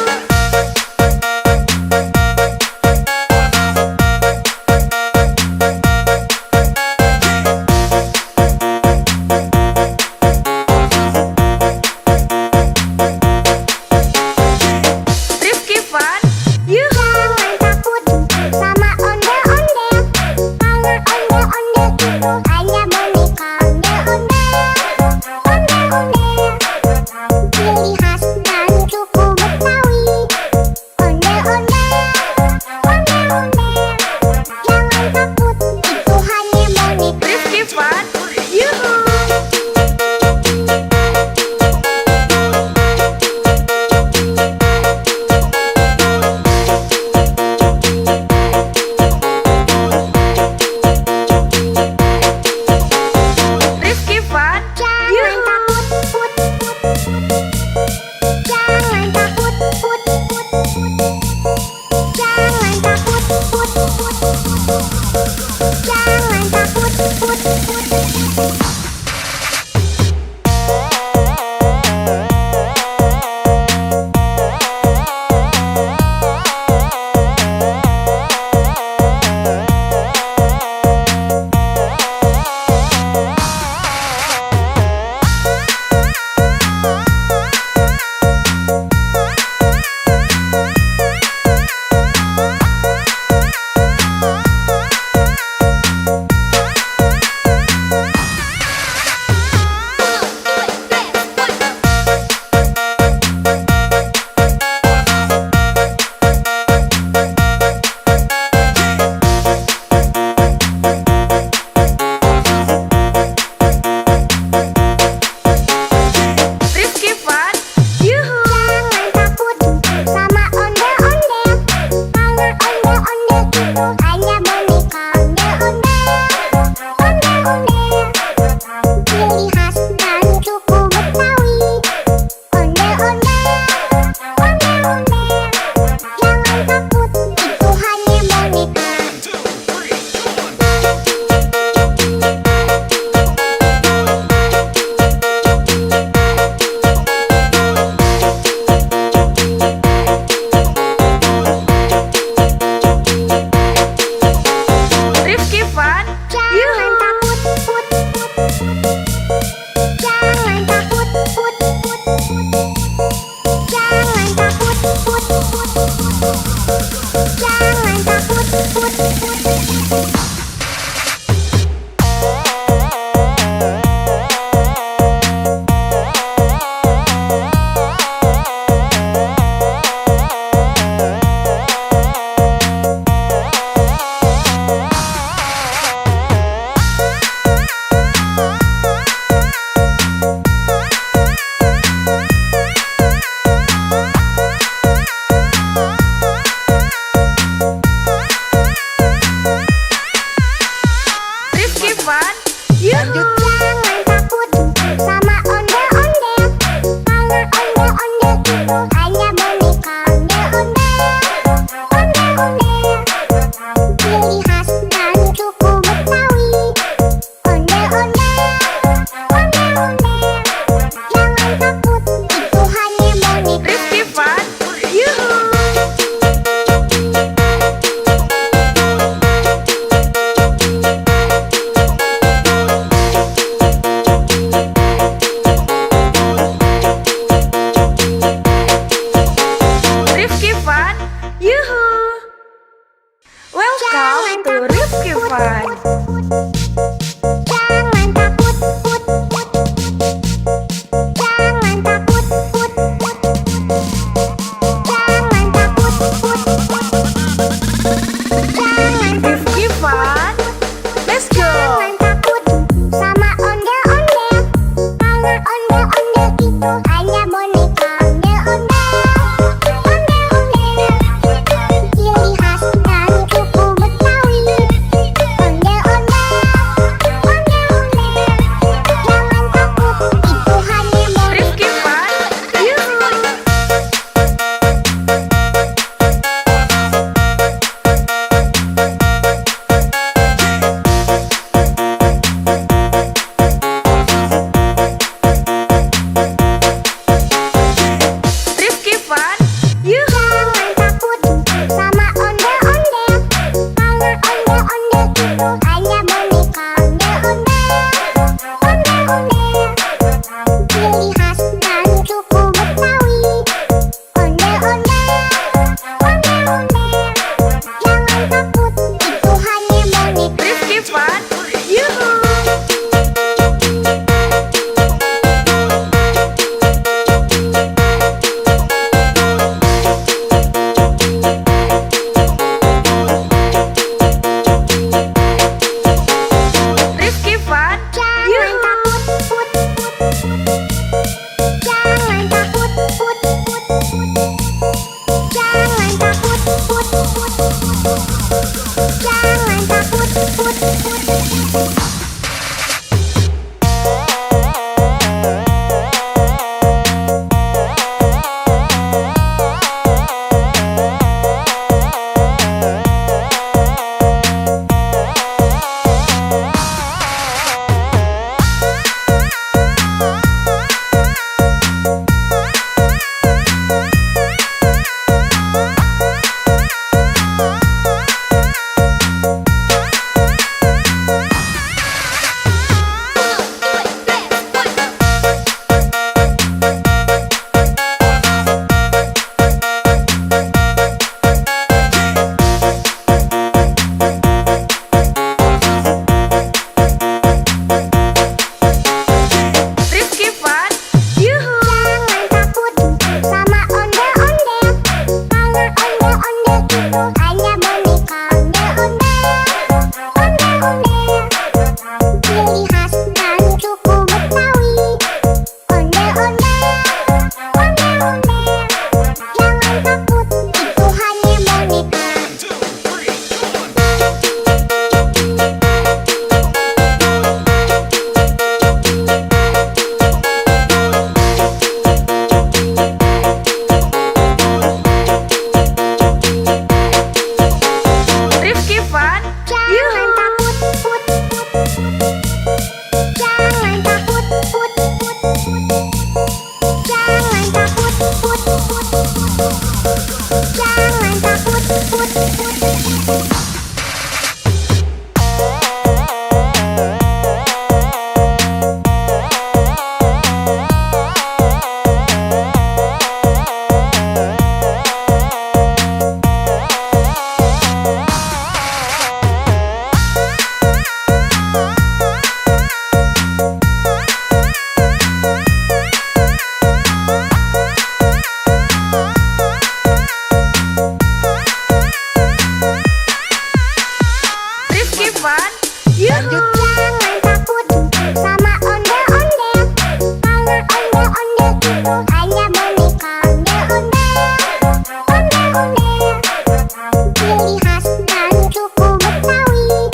ciri khas dari suku Betawi.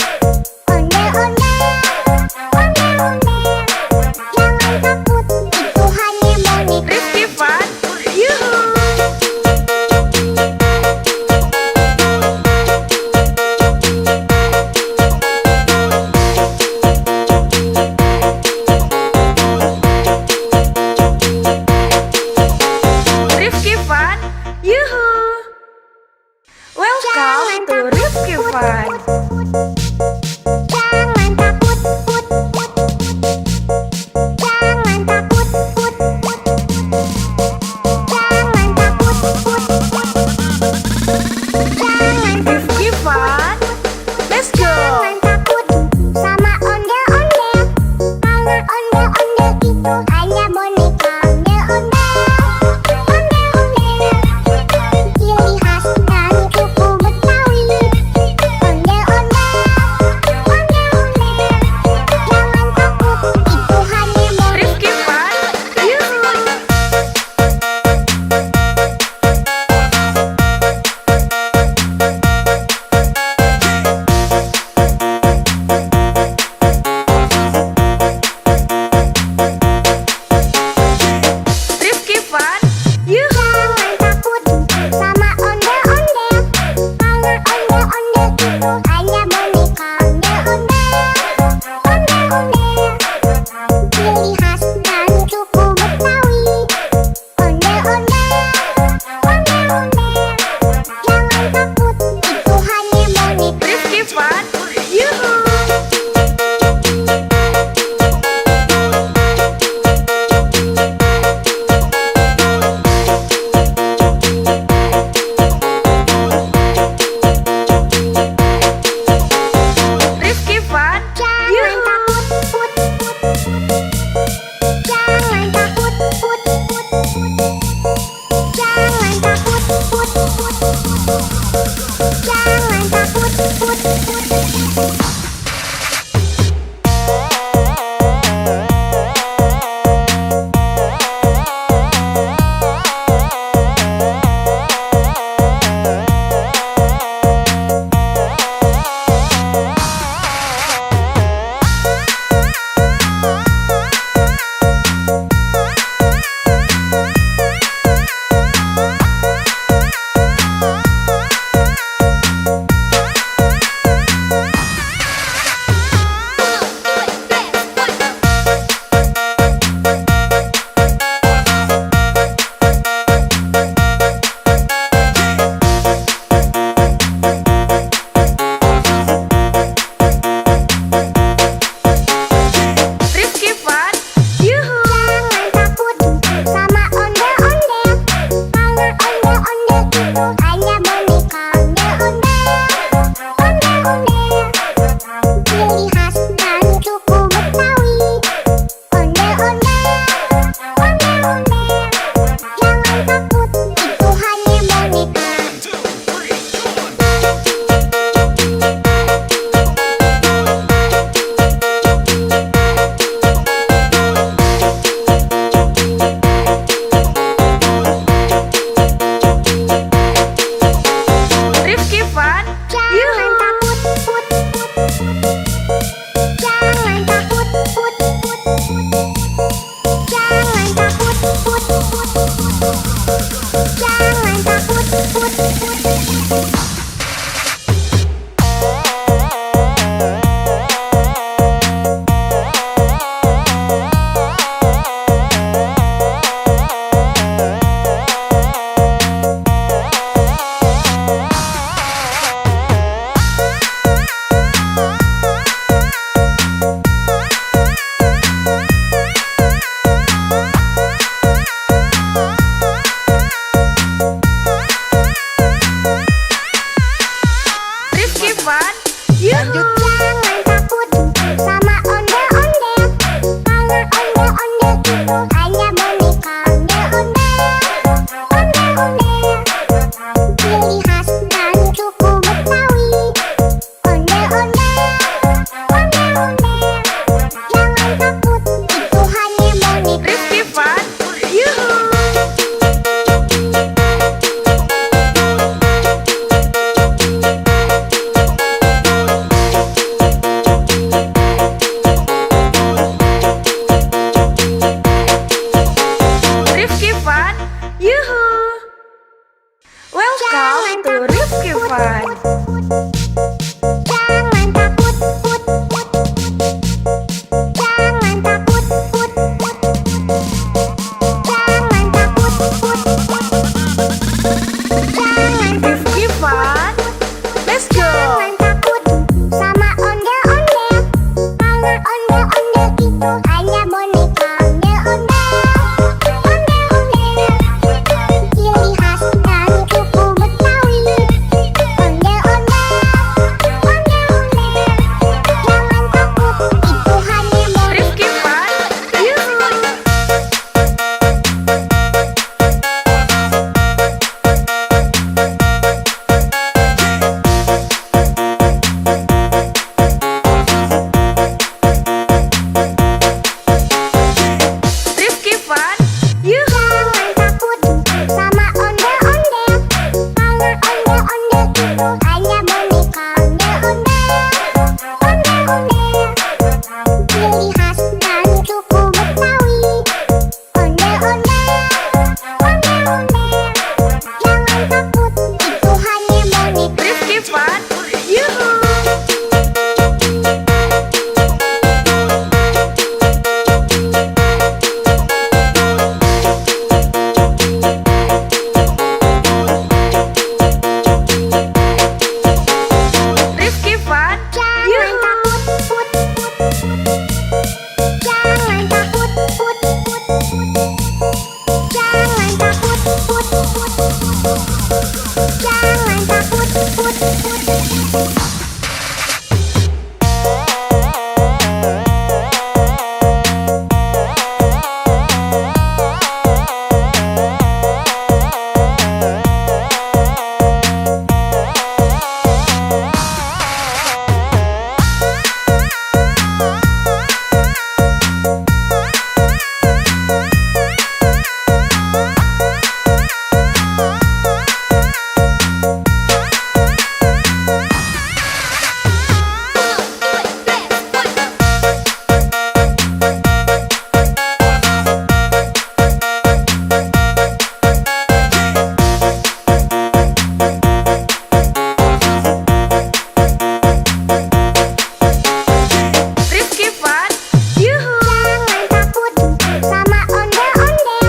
Ondel-ondel, ondel-ondel, jangan takut, itu hanya monyet. Rizky Fun, yuhu. Rizky Fun, yuhu. Welcome to to Rifki Fun. Jangan takut, put, put. Jangan takut, put, put. Jangan takut, put, put. Jangan Rifki Fun. Let's go. Jangan takut sama ondel-ondel. Karena ondel-ondel itu hanya boneka ondel-ondel. Ondel-ondel, ciri khas dari suku Betawi. Ondel-ondel, ondel-ondel. Jangan takut, itu hanya boneka. Rifki Fun. Yuhu. Rifki Fun. Yuhu. Jangan takut sama ondel-ondel. Karena ondel-ondel itu hanya boneka ondel-ondel. Ondel-ondel, ciri khas dari suku Betawi. Ondel-ondel, ondel-ondel. Jangan takut, itu hanya boneka. Rifki Fun. Yuhu. Rifki Fun. Jangan Yuhu. takut, put, put, put. Jangan takut, put, put, put. Jangan takut, put, put, put. Jangan takut, put, put. Rifki Fun. Yuhu. Jangan takut sama ondel-ondel.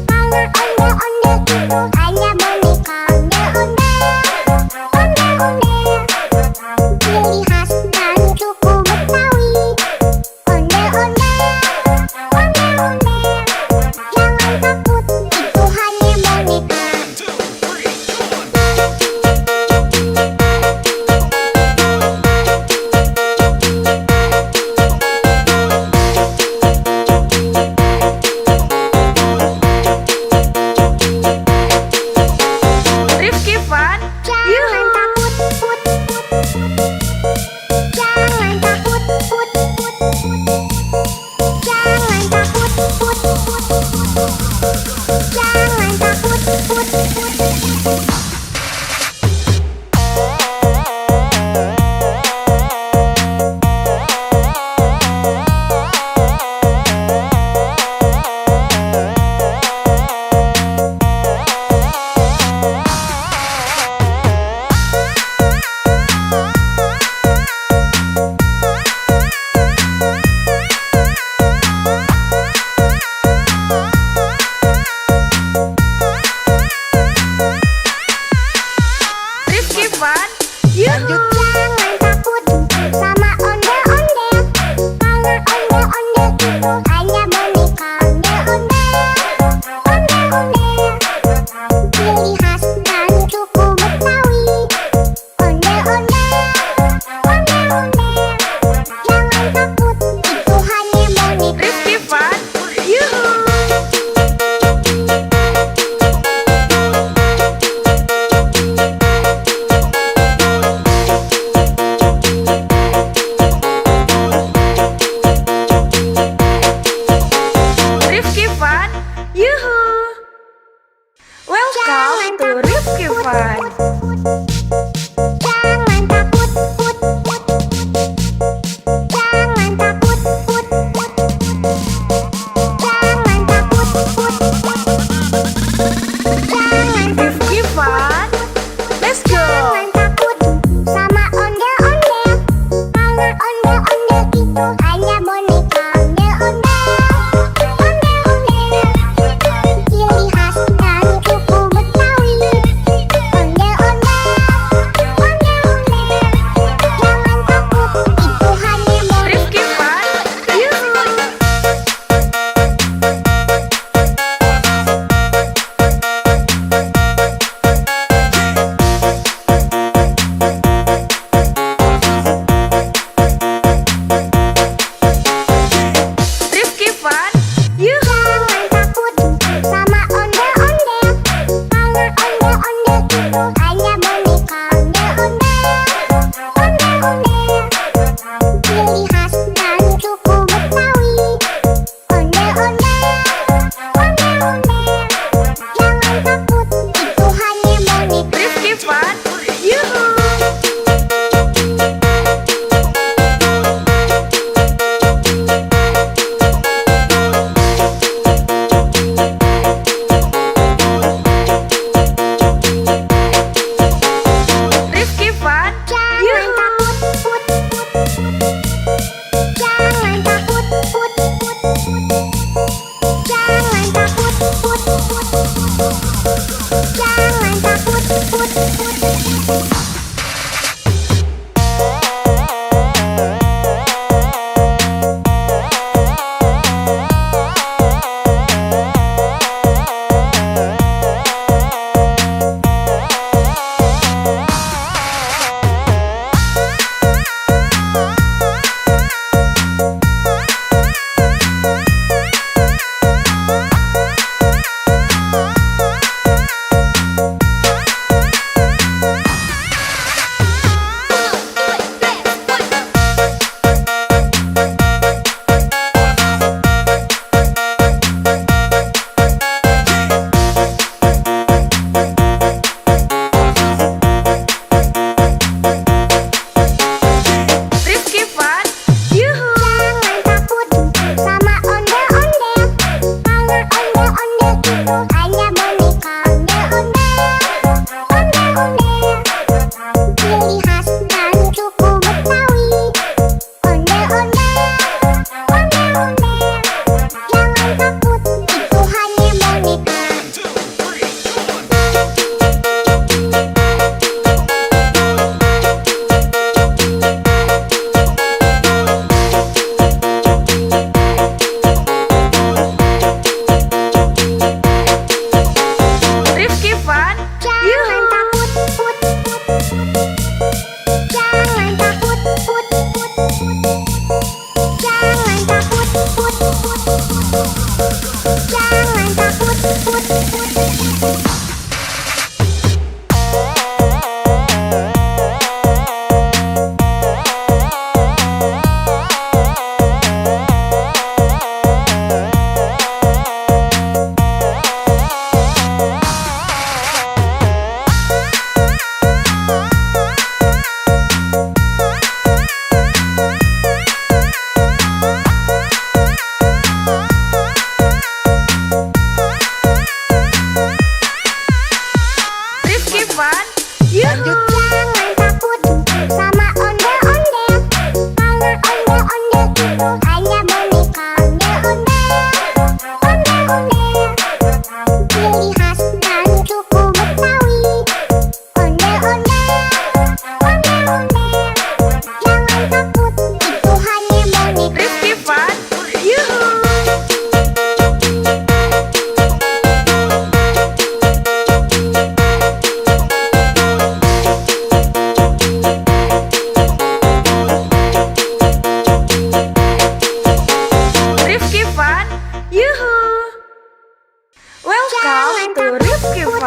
Karena ondel-ondel itu hanya boneka ondel-ondel. Ondel-ondel, ciri khas dari suku Betawi. Ondel-ondel, ondel-ondel. Jangan takut, itu hanya boneka. Rifki Fun. Jangan Yuhu. takut, put, put, put. Jangan takut, put, put, put. Jangan takut, put, put, put. Jangan takut, put, put. Rifki Fun. Yuhu. Jangan takut sama ondel-ondel. Karena ondel-ondel itu hanya boneka ondel-ondel. Ondel-ondel, ciri khas dari suku Betawi. Ondel-ondel, ondel-ondel. Jangan takut, itu hanya boneka. Rifki Fun. Yuhu. Rifki Fun. Yuhu. Welcome to Rifki Fun. Jangan takut, put, put, put. Jangan takut, put, put, put. Jangan takut, put, put. Jangan Rifki Fun.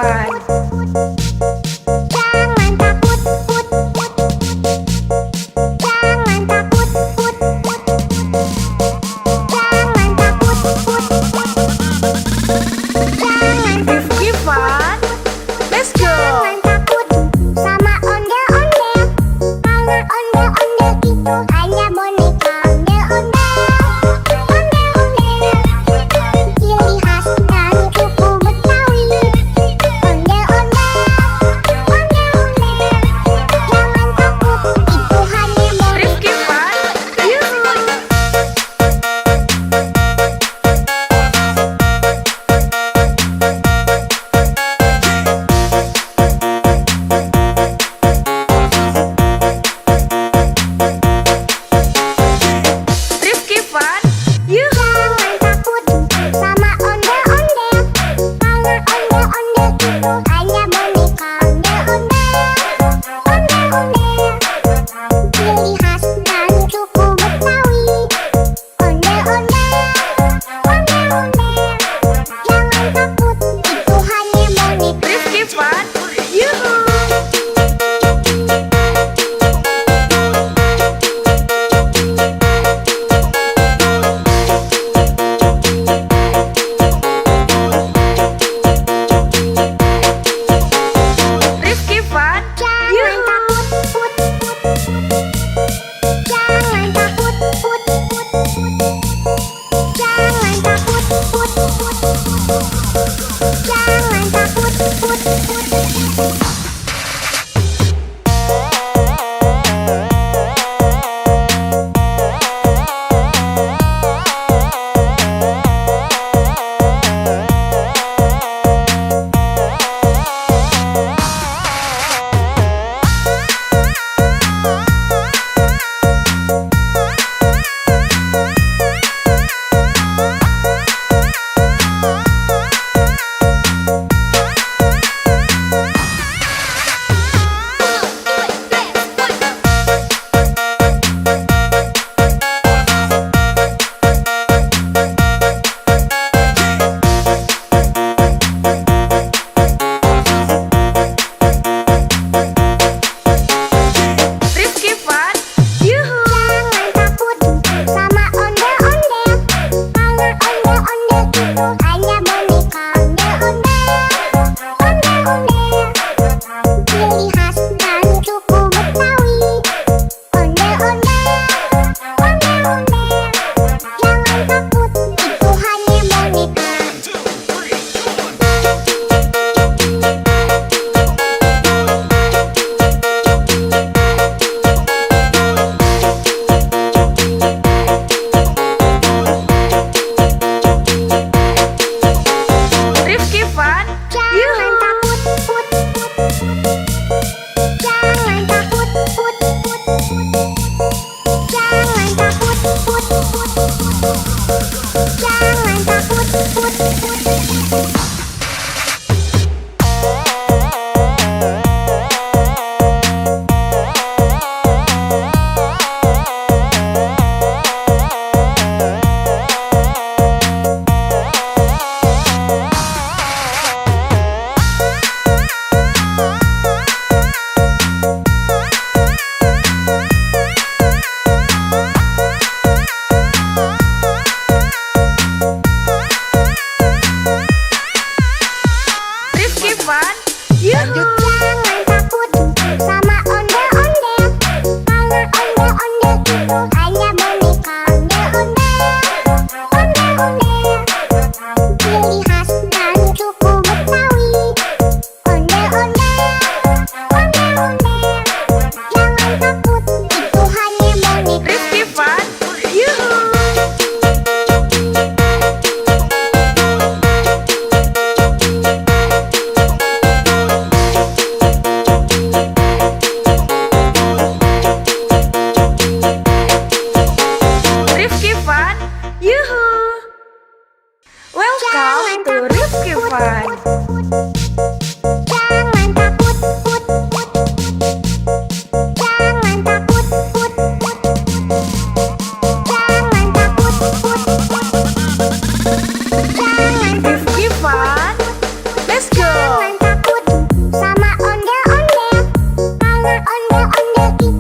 Fun. Jangan takut, put, put. Jangan takut, put, put. Jangan takut, put, put. Jangan Rifki Fun. Let's go. Jangan takut sama ondel-ondel, karena ondel-ondel itu hanya boneka ondel-ondel. Ondel-ondel, ciri khas dari suku Betawi. Ondel-ondel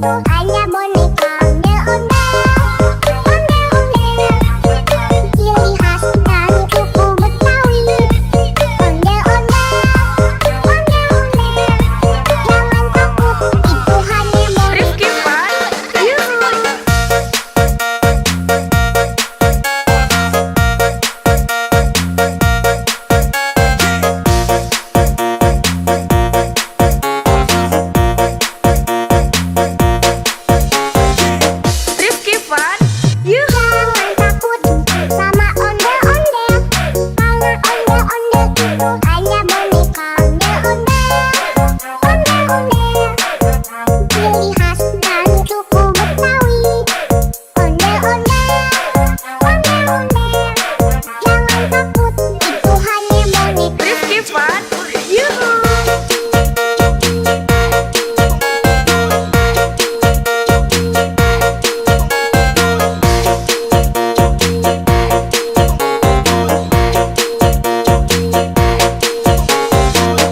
hanya boneka ondel-ondel. Ciri khas dari suku Betawi. Ondel-ondel. Jangan takut, itu hanya boneka. Rifki Fun, Yuhu. Rifki Fun, Yuhu. Jangan takut sama ondel-ondel. Karena ondel-ondel itu hanya boneka ondel-ondel. Ciri khas dari suku Betawi. Ondel-ondel. Jangan takut, itu hanya boneka. Rifki Fun, Yuhu.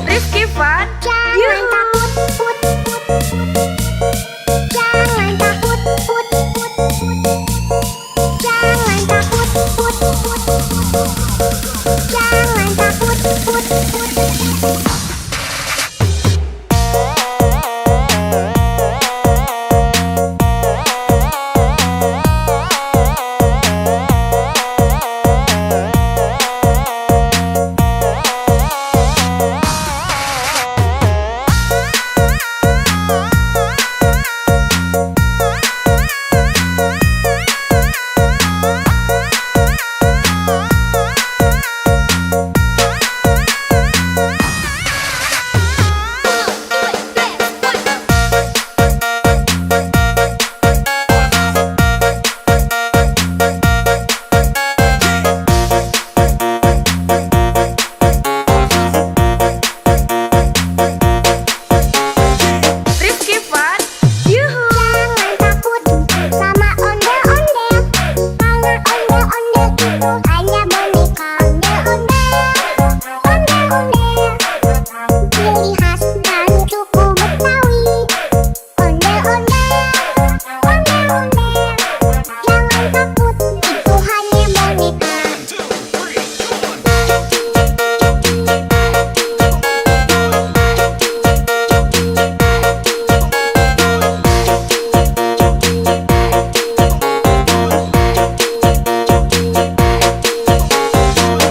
Rifki Fun, Jangan Yuhu. takut, jangan takut, jangan takut, jangan takut. Rifki Fun, Yuhu. Jangan takut sama ondel-ondel. Karena ondel-ondel itu hanya boneka ondel-ondel. Ciri khas dari suku Betawi. Ondel-ondel. Jangan takut, itu hanya boneka.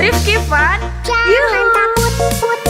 Rifki Fun, Jangan Yuhu. takut,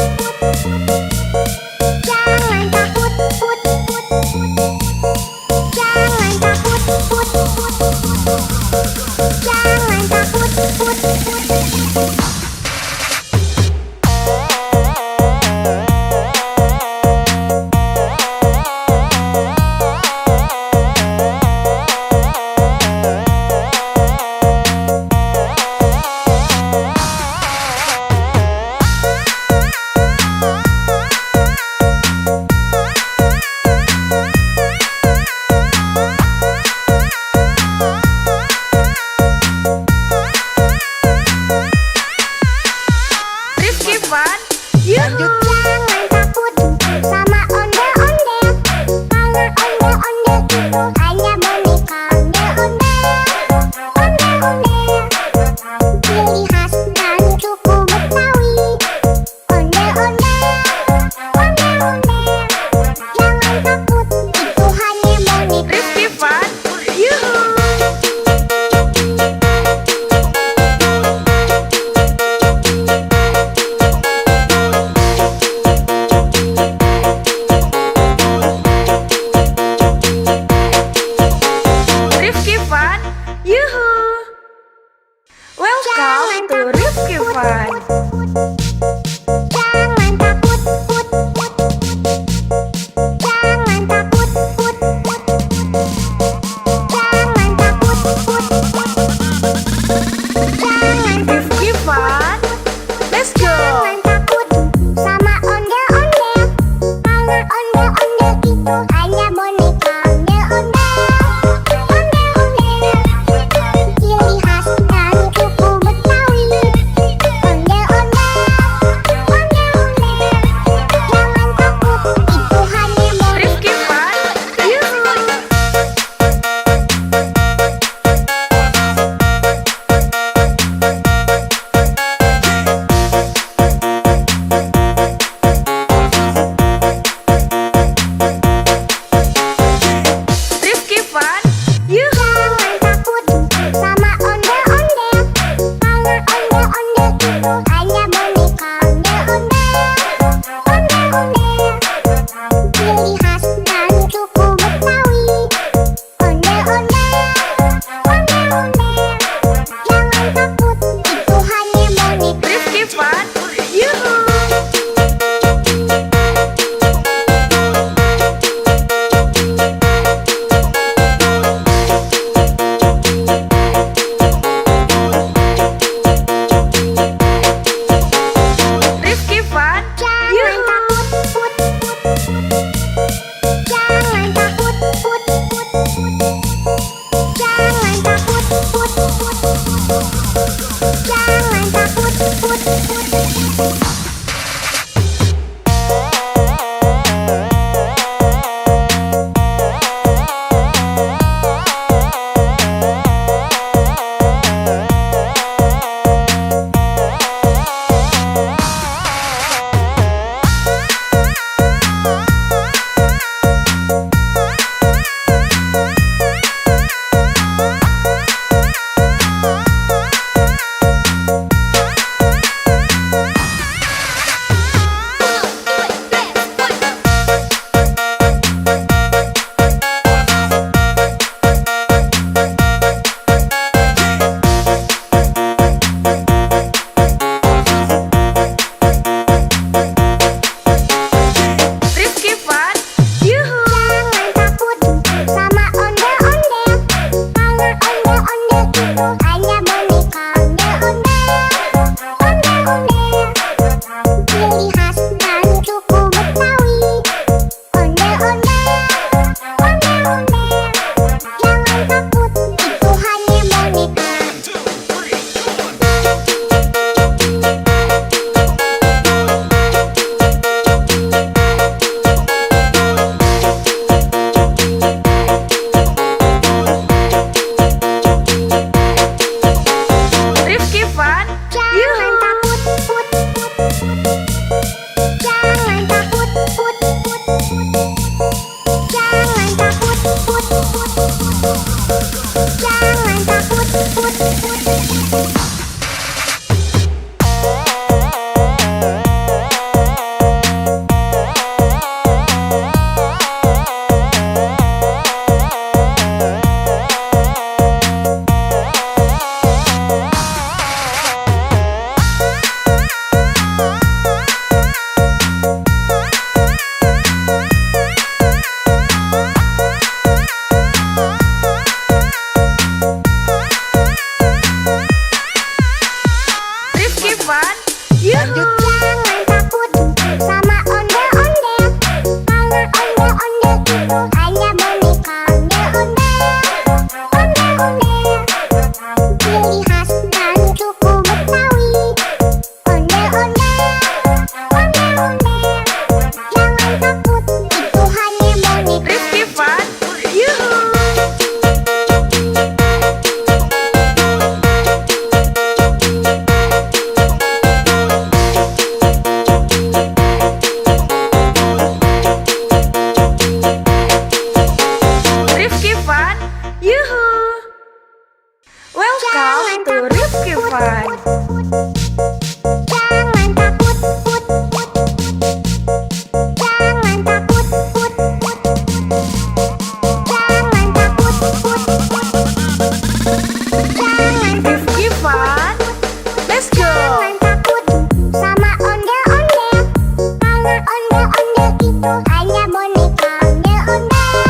Ondel-ondel itu hanya boneka. Ondel-ondel,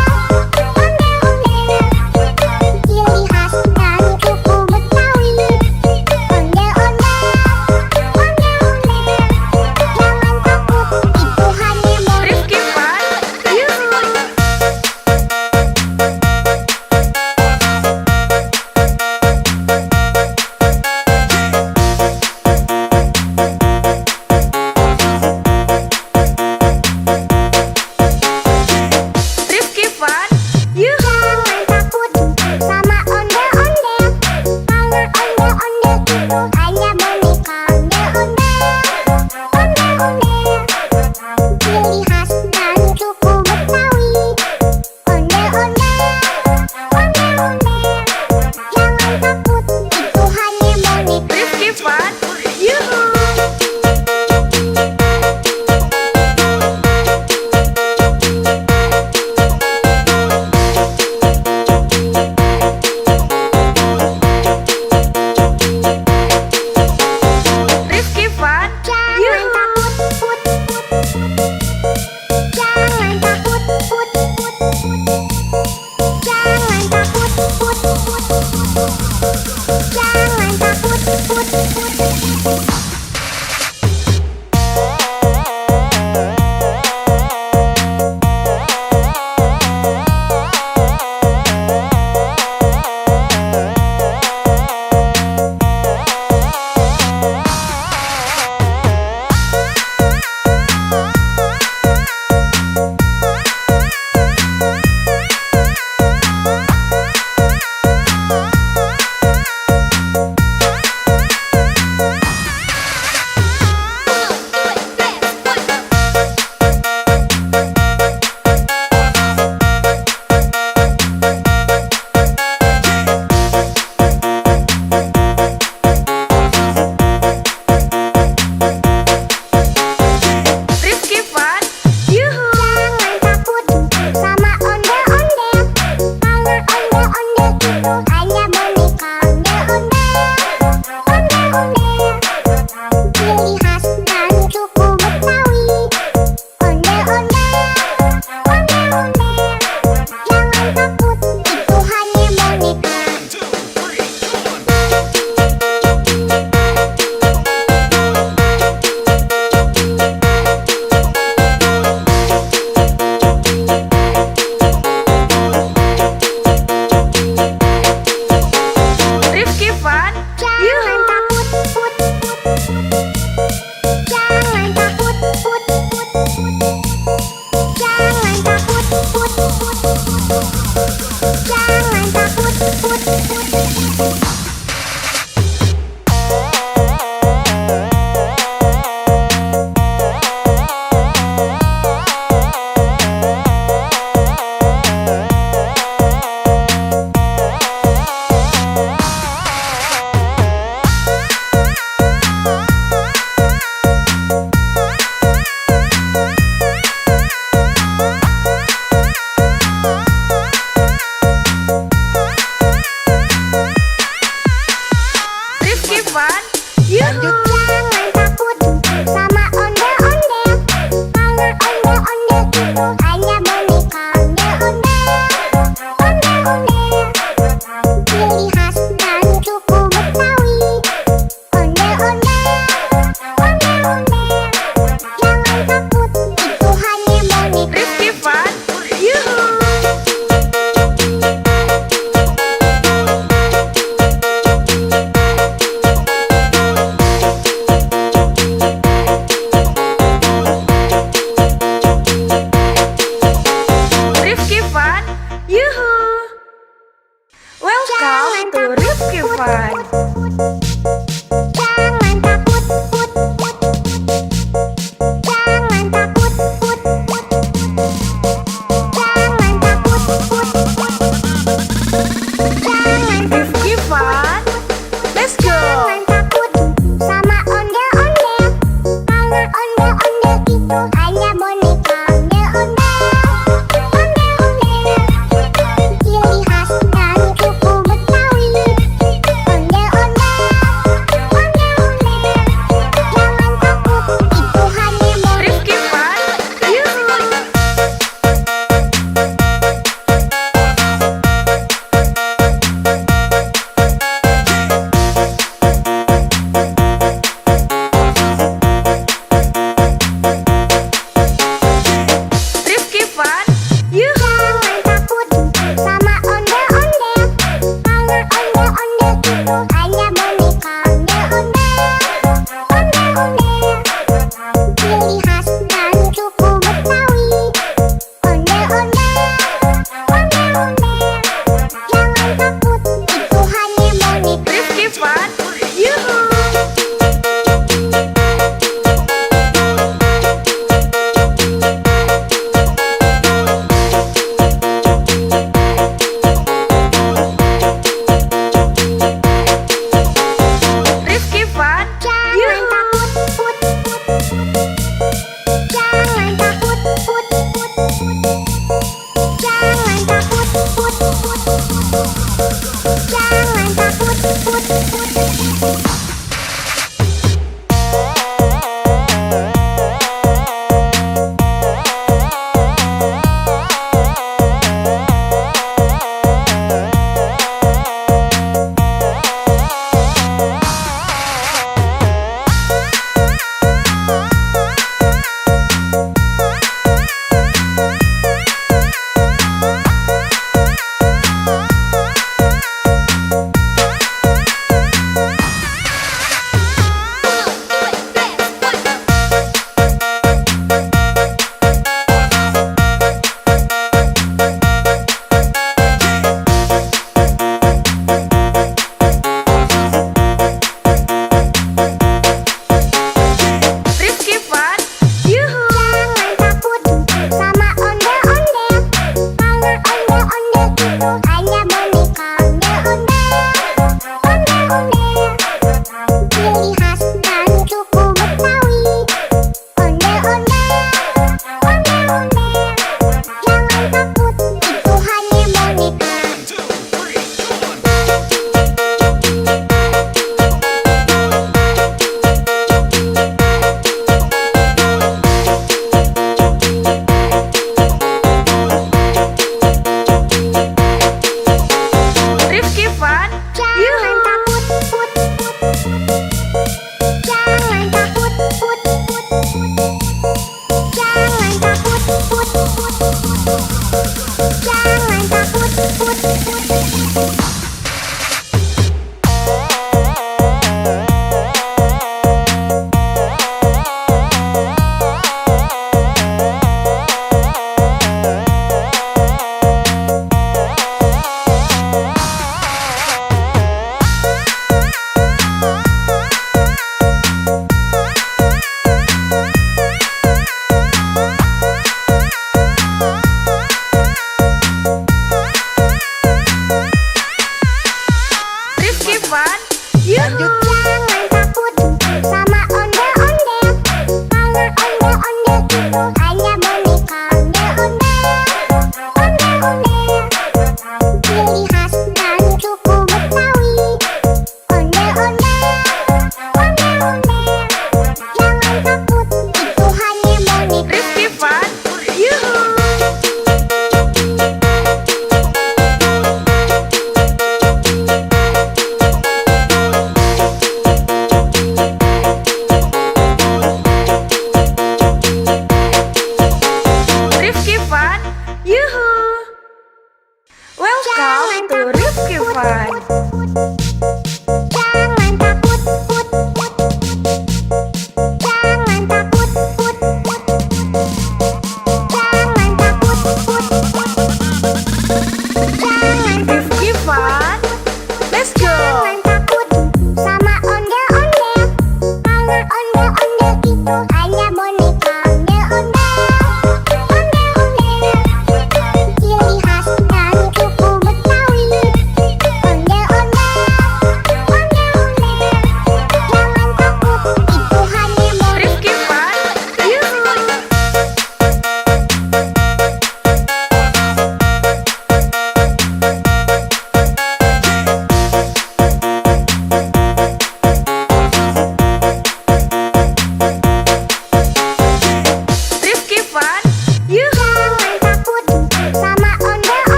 ondel-ondel, ciri khas dari suku Betawi. Ondel-ondel, ondel-ondel, jangan takut, itu hanya boneka. Rifki Fun, Yuhu.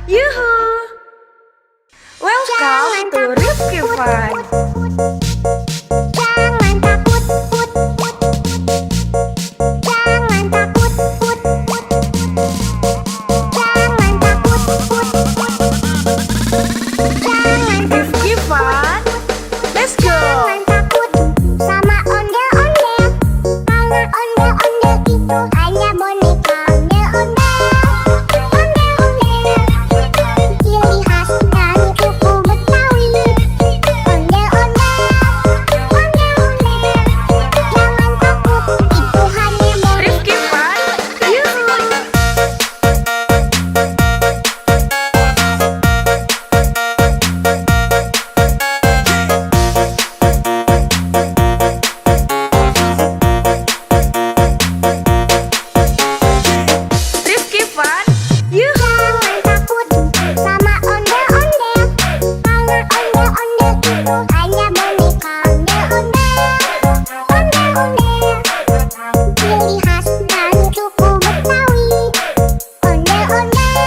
Yuhu! Welcome to Rifki Fun. Jangan takut, put, put. Jangan takut, put, put. Jangan takut, put, put. Jangan Rifki Fun. Let's go! Jangan takut sama ondel-ondel. Karena ondel-ondel itu hanya boneka ondel-ondel. Ondel-ondel, ciri khas dari suku Betawi. Ondel-ondel, ondel-ondel. Jangan takut, itu hanya boneka. Rifki Fun. Yuhu! Rifki Fun. Yuhu! Jangan takut sama ondel-ondel. Karena ondel-ondel itu hanya boneka ondel-ondel. Ondel-ondel, ciri khas dari suku Betawi. Ondel-ondel,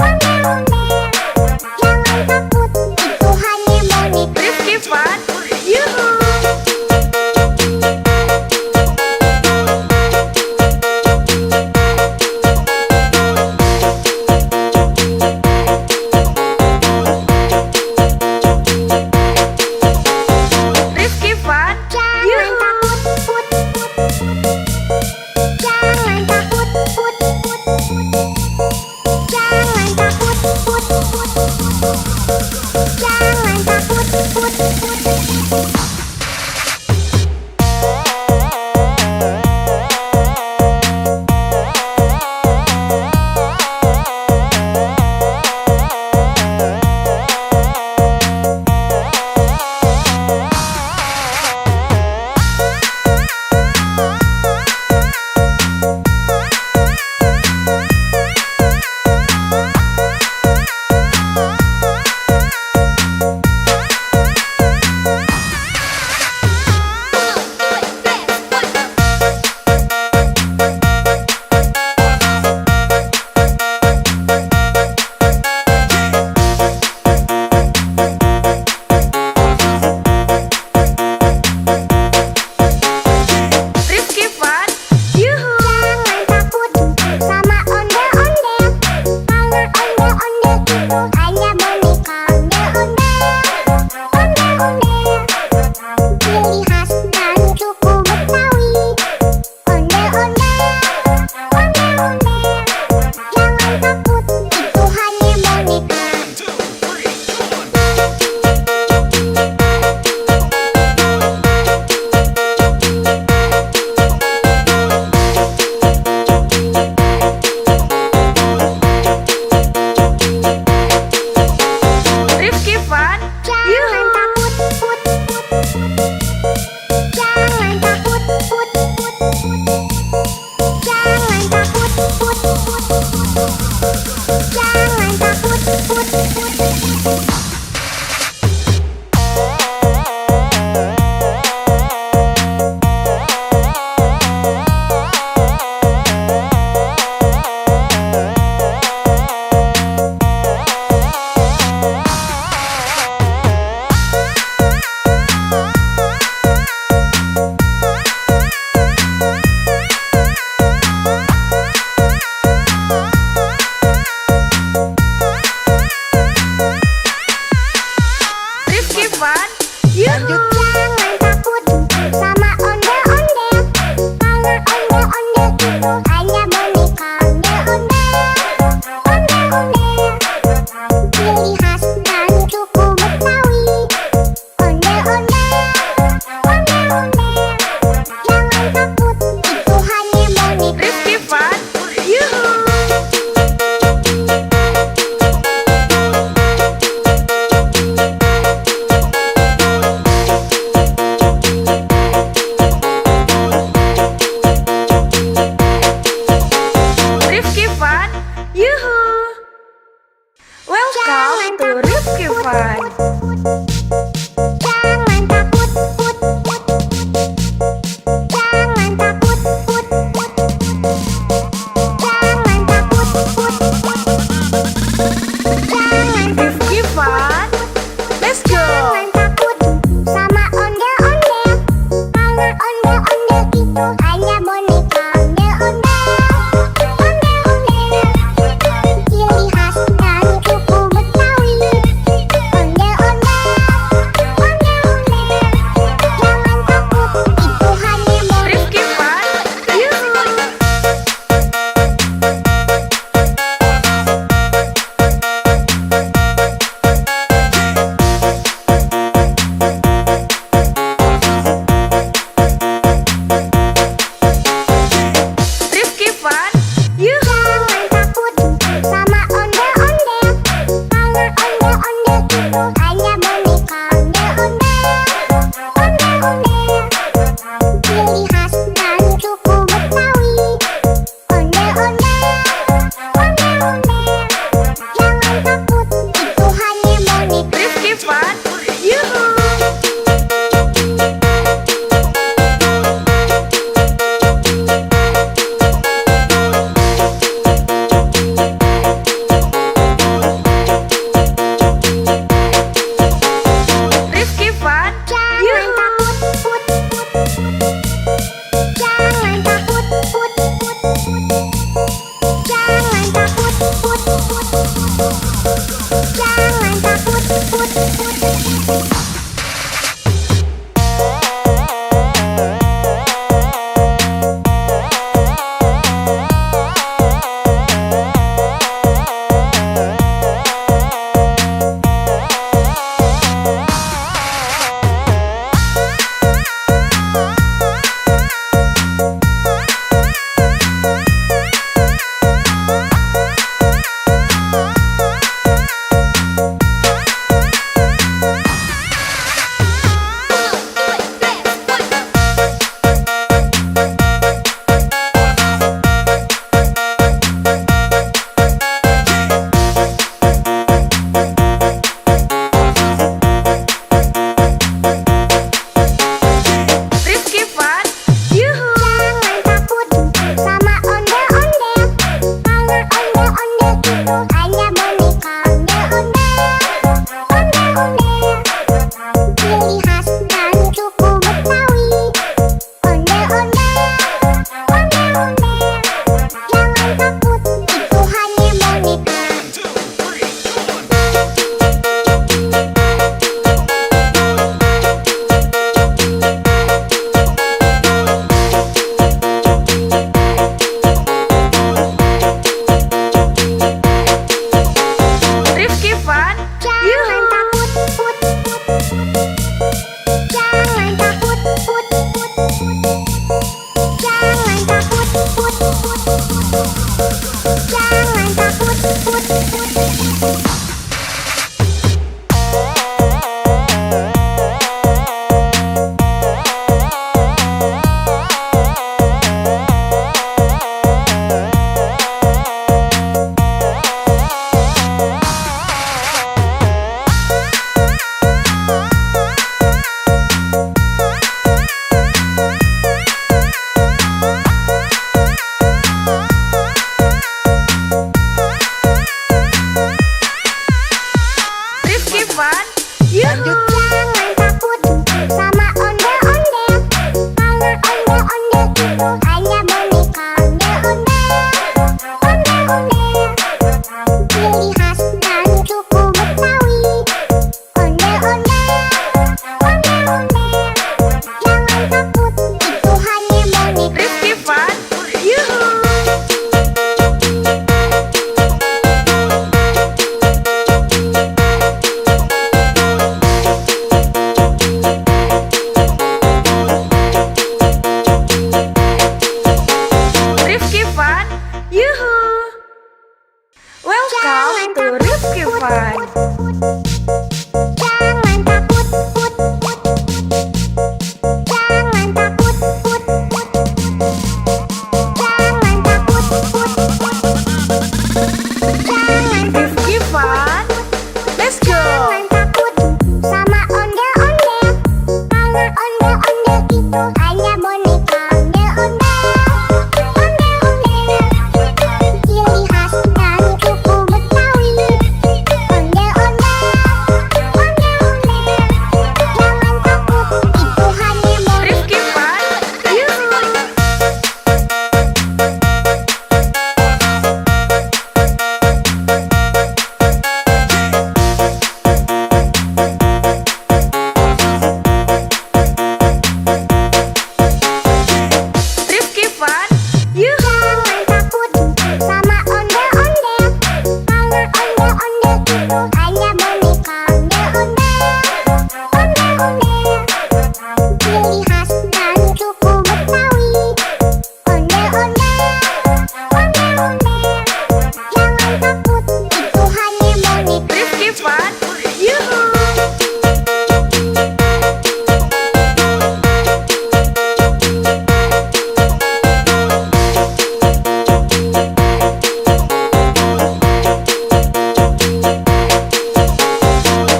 ondel-ondel. Jangan takut, itu hanya boneka. Rifki Fun. Yuhu! Rifki Fun. Jangan Yuhu! takut, put, put. Jangan takut, put, put. Jangan takut, put, put. Jangan takut, put, put. Rifki Fun. Yuhu! Jangan takut sama ondel-ondel. Karena ondel-ondel itu hanya boneka ondel-ondel. Ondel-ondel, ciri khas dari suku Betawi. Ondel-ondel, ondel-ondel. Jangan takut, itu hanya boneka. Rifki Fun. Jangan Yuhu! takut, put, put. Jangan takut, put, put. Jangan takut, put, put. Jangan takut, put, put. Rifki Fun. Yuhu! Jangan takut sama ondel-ondel. Karena ondel-ondel itu hanya boneka ondel-ondel. Ondel-ondel, ciri khas dari suku Betawi. Ondel-ondel, ondel-ondel. Jangan takut, itu hanya boneka. Rifki Fun. Yuhu! Rifki Fun. Yuhu! Welcome to Rifki Fun. Jangan takut, put, put. Jangan takut, put, put. Jangan takut, put, put. Itu Rifki Fun. Jangan takut, put. Jangan takut, put. Jangan takut, put. Jangan Rifki Fun. Let's go. Jangan takut sama ondel-ondel. Karena ondel-ondel itu hanya boneka. Ondel-ondel, ondel-ondel, ciri khas dari suku Betawi. Ondel-ondel, ondel-ondel, jangan takut, itu hanya boneka. Rifki Fun. Yuhu. Rifki Fun. Yuhu. Jangan takut sama ondel-ondel. Karena ondel-ondel itu hanya boneka. Ondel-ondel, ondel-ondel, ciri khas dari suku Betawi. Ondel-ondel, ondel-ondel, jangan takut, itu hanya boneka. Rifki Fun. Yuhu.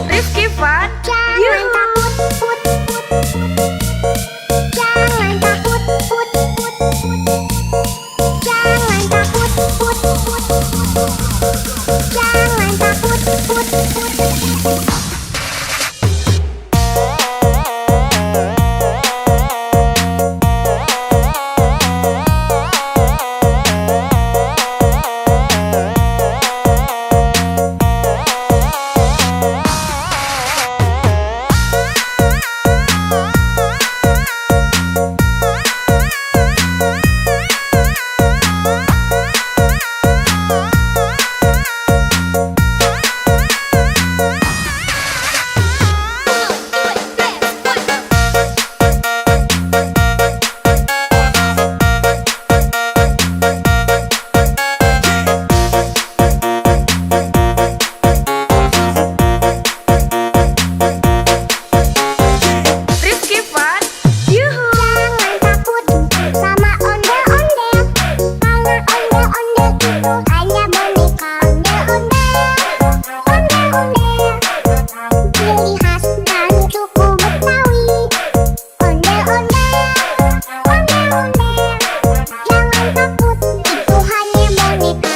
Rifki Fun. Jangan Yuhu. takut, put. Jangan takut, put. Jangan takut, put. Jangan takut, put. Rifki Fun. Yuhu. Jangan takut sama ondel-ondel. Karena ondel-ondel itu hanya boneka. Ondel-ondel, ondel-ondel, ciri khas dari suku Betawi. Ondel-ondel, ondel-ondel, jangan takut, itu hanya boneka.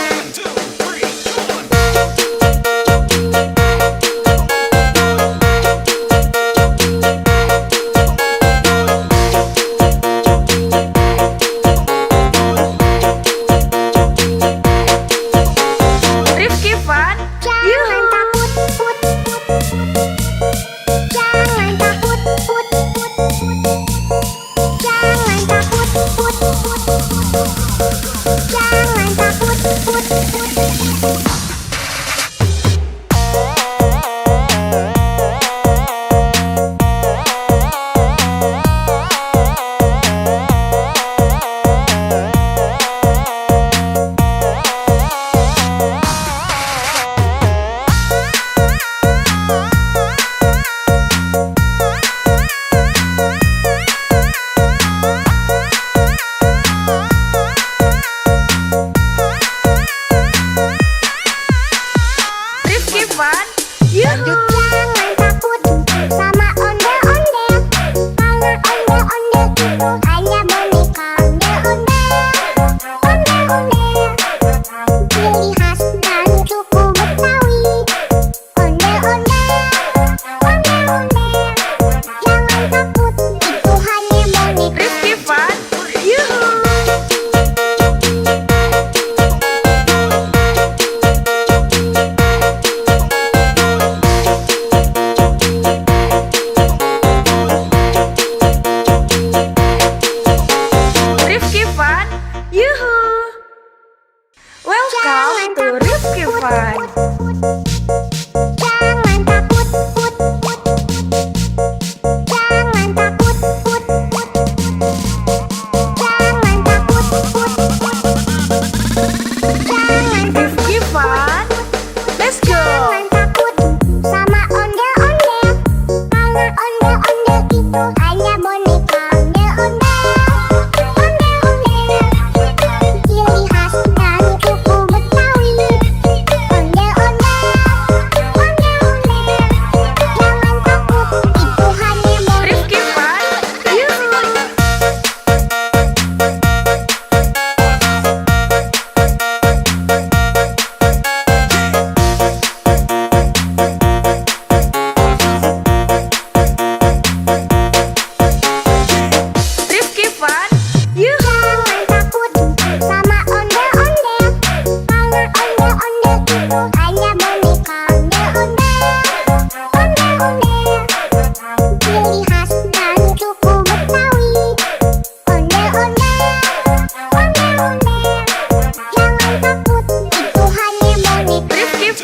Rifki Fun. Jangan Yuhu. takut, put. Jangan takut, put. Jangan takut, put. Jangan takut, put. Rifki Fun. Yuhu. Jangan takut sama ondel-ondel. Karena ondel-ondel itu hanya boneka. Ondel-ondel, ondel-ondel, ciri khas dari suku Betawi. Ondel-ondel, ondel-ondel, jangan takut, itu hanya boneka. Rifki Fun. Yuhu.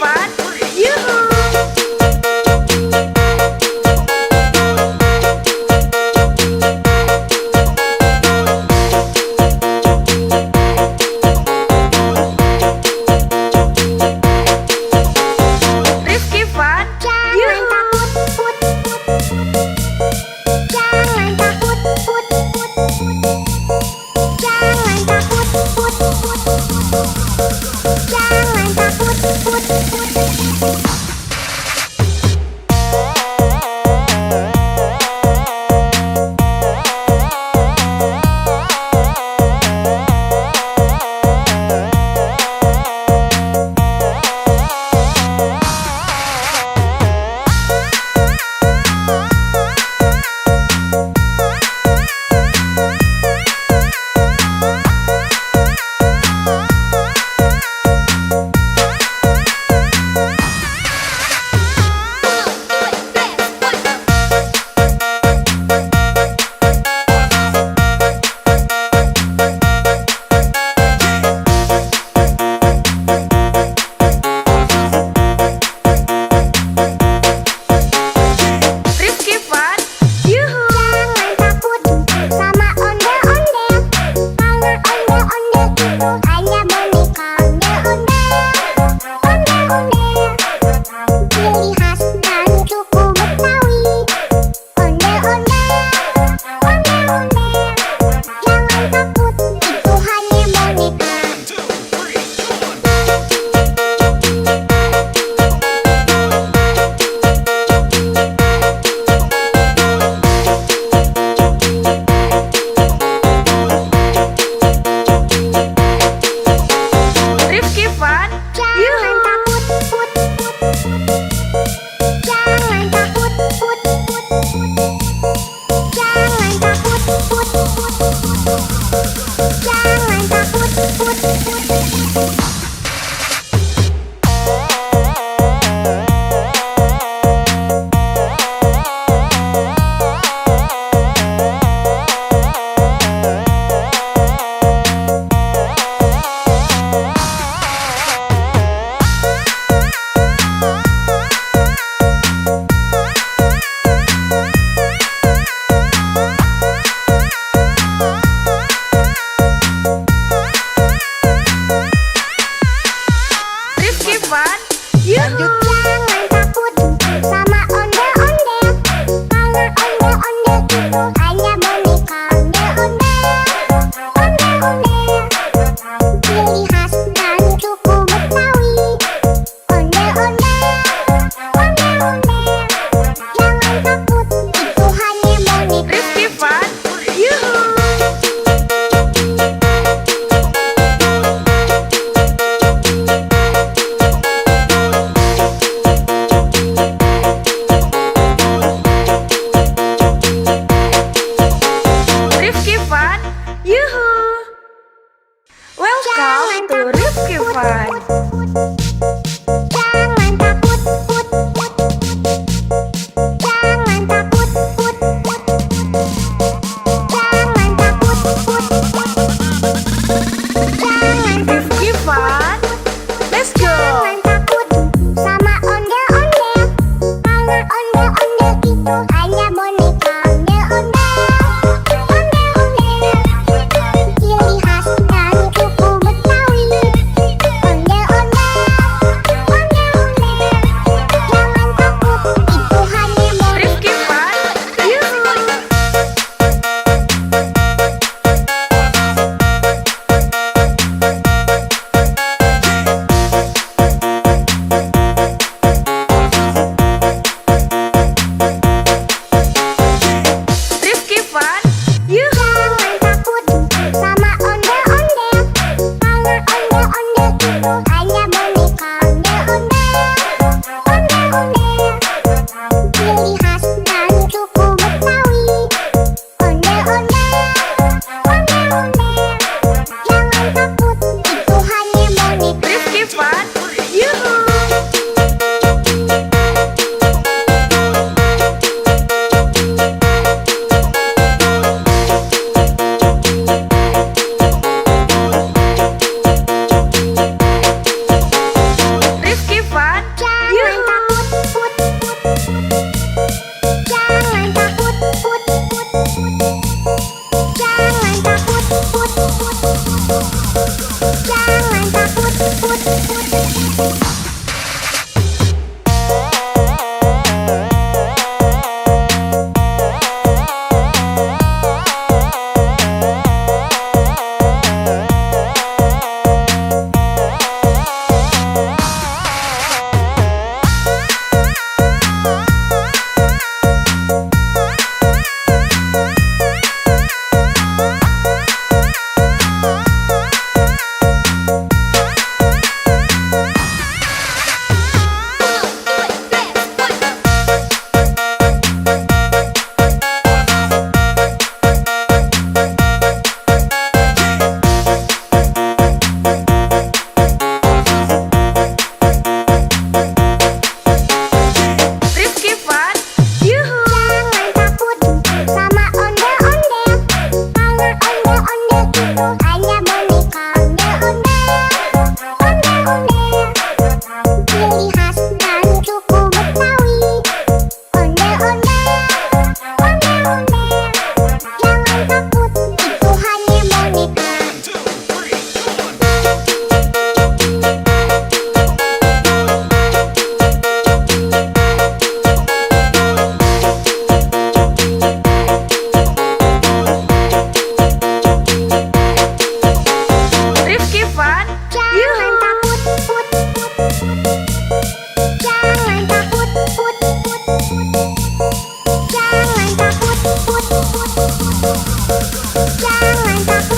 Fun, Yoo-hoo! Rifki Fun, Jangan Yoo-hoo! takut, put, put. Jangan takut, put, put. Jangan takut, put, put. Jangan takut, put, put. Rifki Fun, Yoo-hoo! Jangan takut sama ondel-ondel, karena ondel-ondel itu hanya boneka. Ondel-ondel, ciri khas dan suku Betawi. Ondel-ondel, jangan takut, itu hanya boneka. Rifki Fun, Jangan Yoo-hoo! takut, put, put. Fun, Jangan Yuhu. takut, jangan takut, jangan takut, jangan takut. Rifki Fun, Yuhu. Jangan takut sama ondel-ondel, karena ondel-ondel itu hanya boneka. Ondel-ondel, ciri khas dan suku Betawi. Ondel-ondel, jangan takut, itu hanya boneka. Rifki Fun, Jangan Yuhu. takut, jangan takut, jangan takut, jangan takut.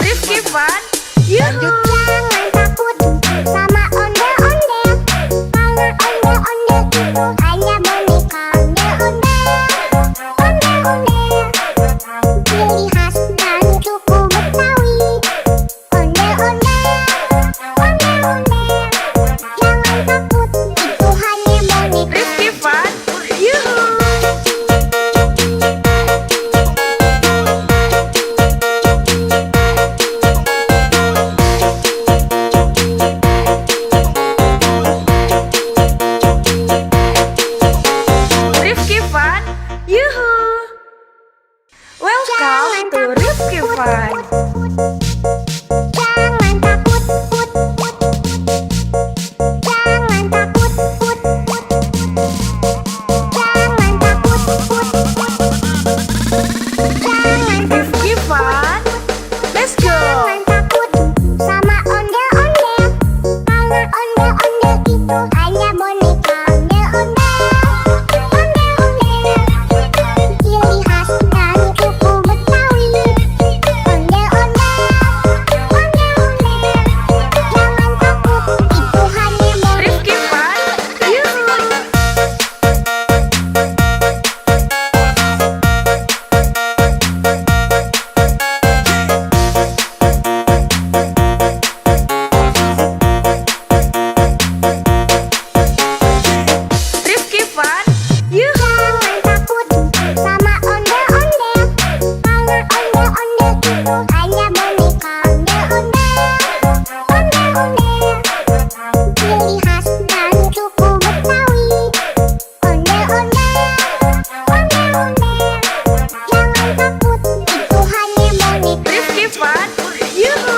Rifki Fun, Yuhu. Jangan takut sama ondel-ondel, karena ondel-ondel itu hanya boneka. Ondel-ondel, ciri khas dan suku Betawi. Ondel-ondel, jangan takut, itu hanya boneka. Rifki Fun, Yuhu. Rifki Fun, Yuhu. Welcome to Rifki Fun. Jangan takut, jangan takut, jangan takut, jangan Rifki Fun, let's go. jangan takut sama ondel-ondel, karena ondel-ondel itu hanya boneka. Ondel-ondel, ciri khas dan suku Betawi. Ondel-ondel, jangan takut, itu hanya boneka. Rifki Fun, Yuhu. Rifki Fun, Yuhu. Jangan takut sama ondel-ondel, karena ondel-ondel itu hanya boneka. Ondel-ondel, ciri khas dan suku Betawi. Ondel-ondel, jangan takut, itu hanya boneka. Rifki Fun, Yuhu.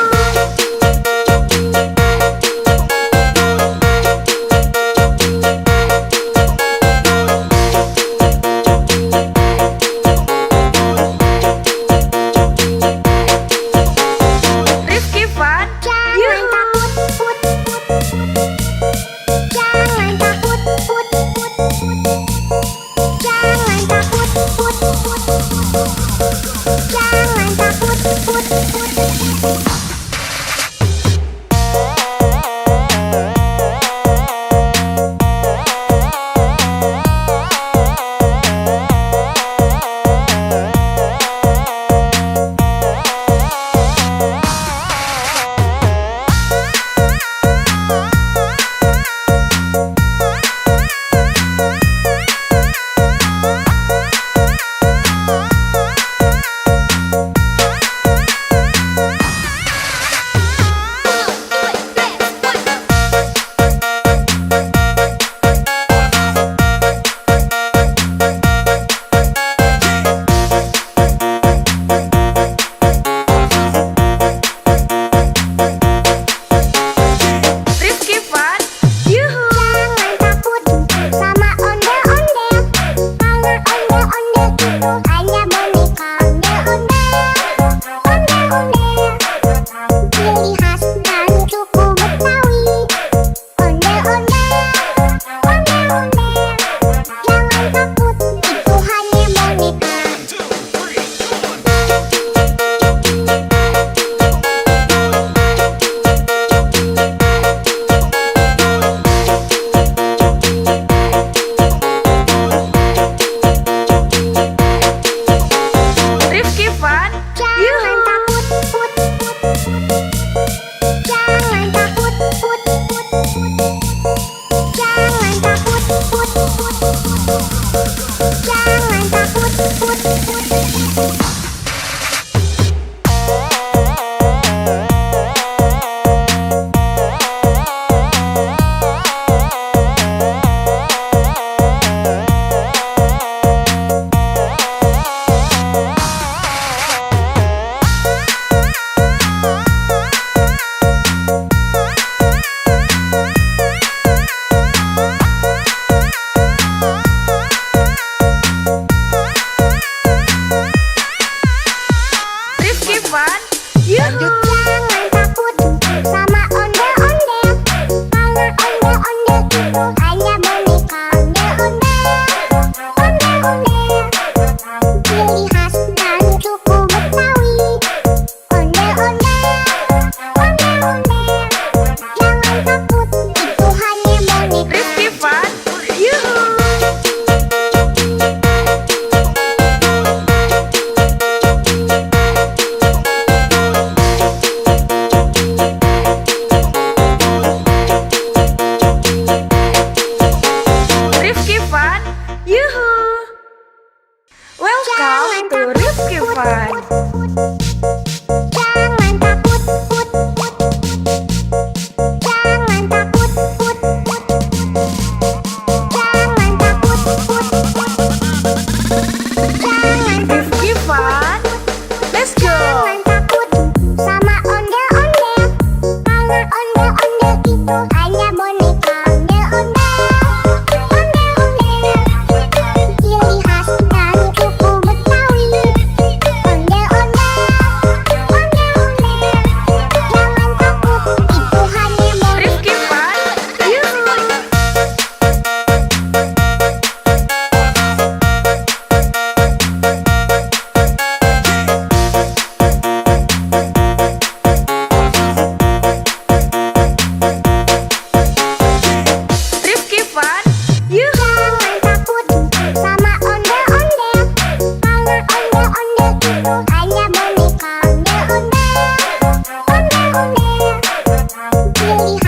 Rifki Fun, Jangan Yuhu. takut, really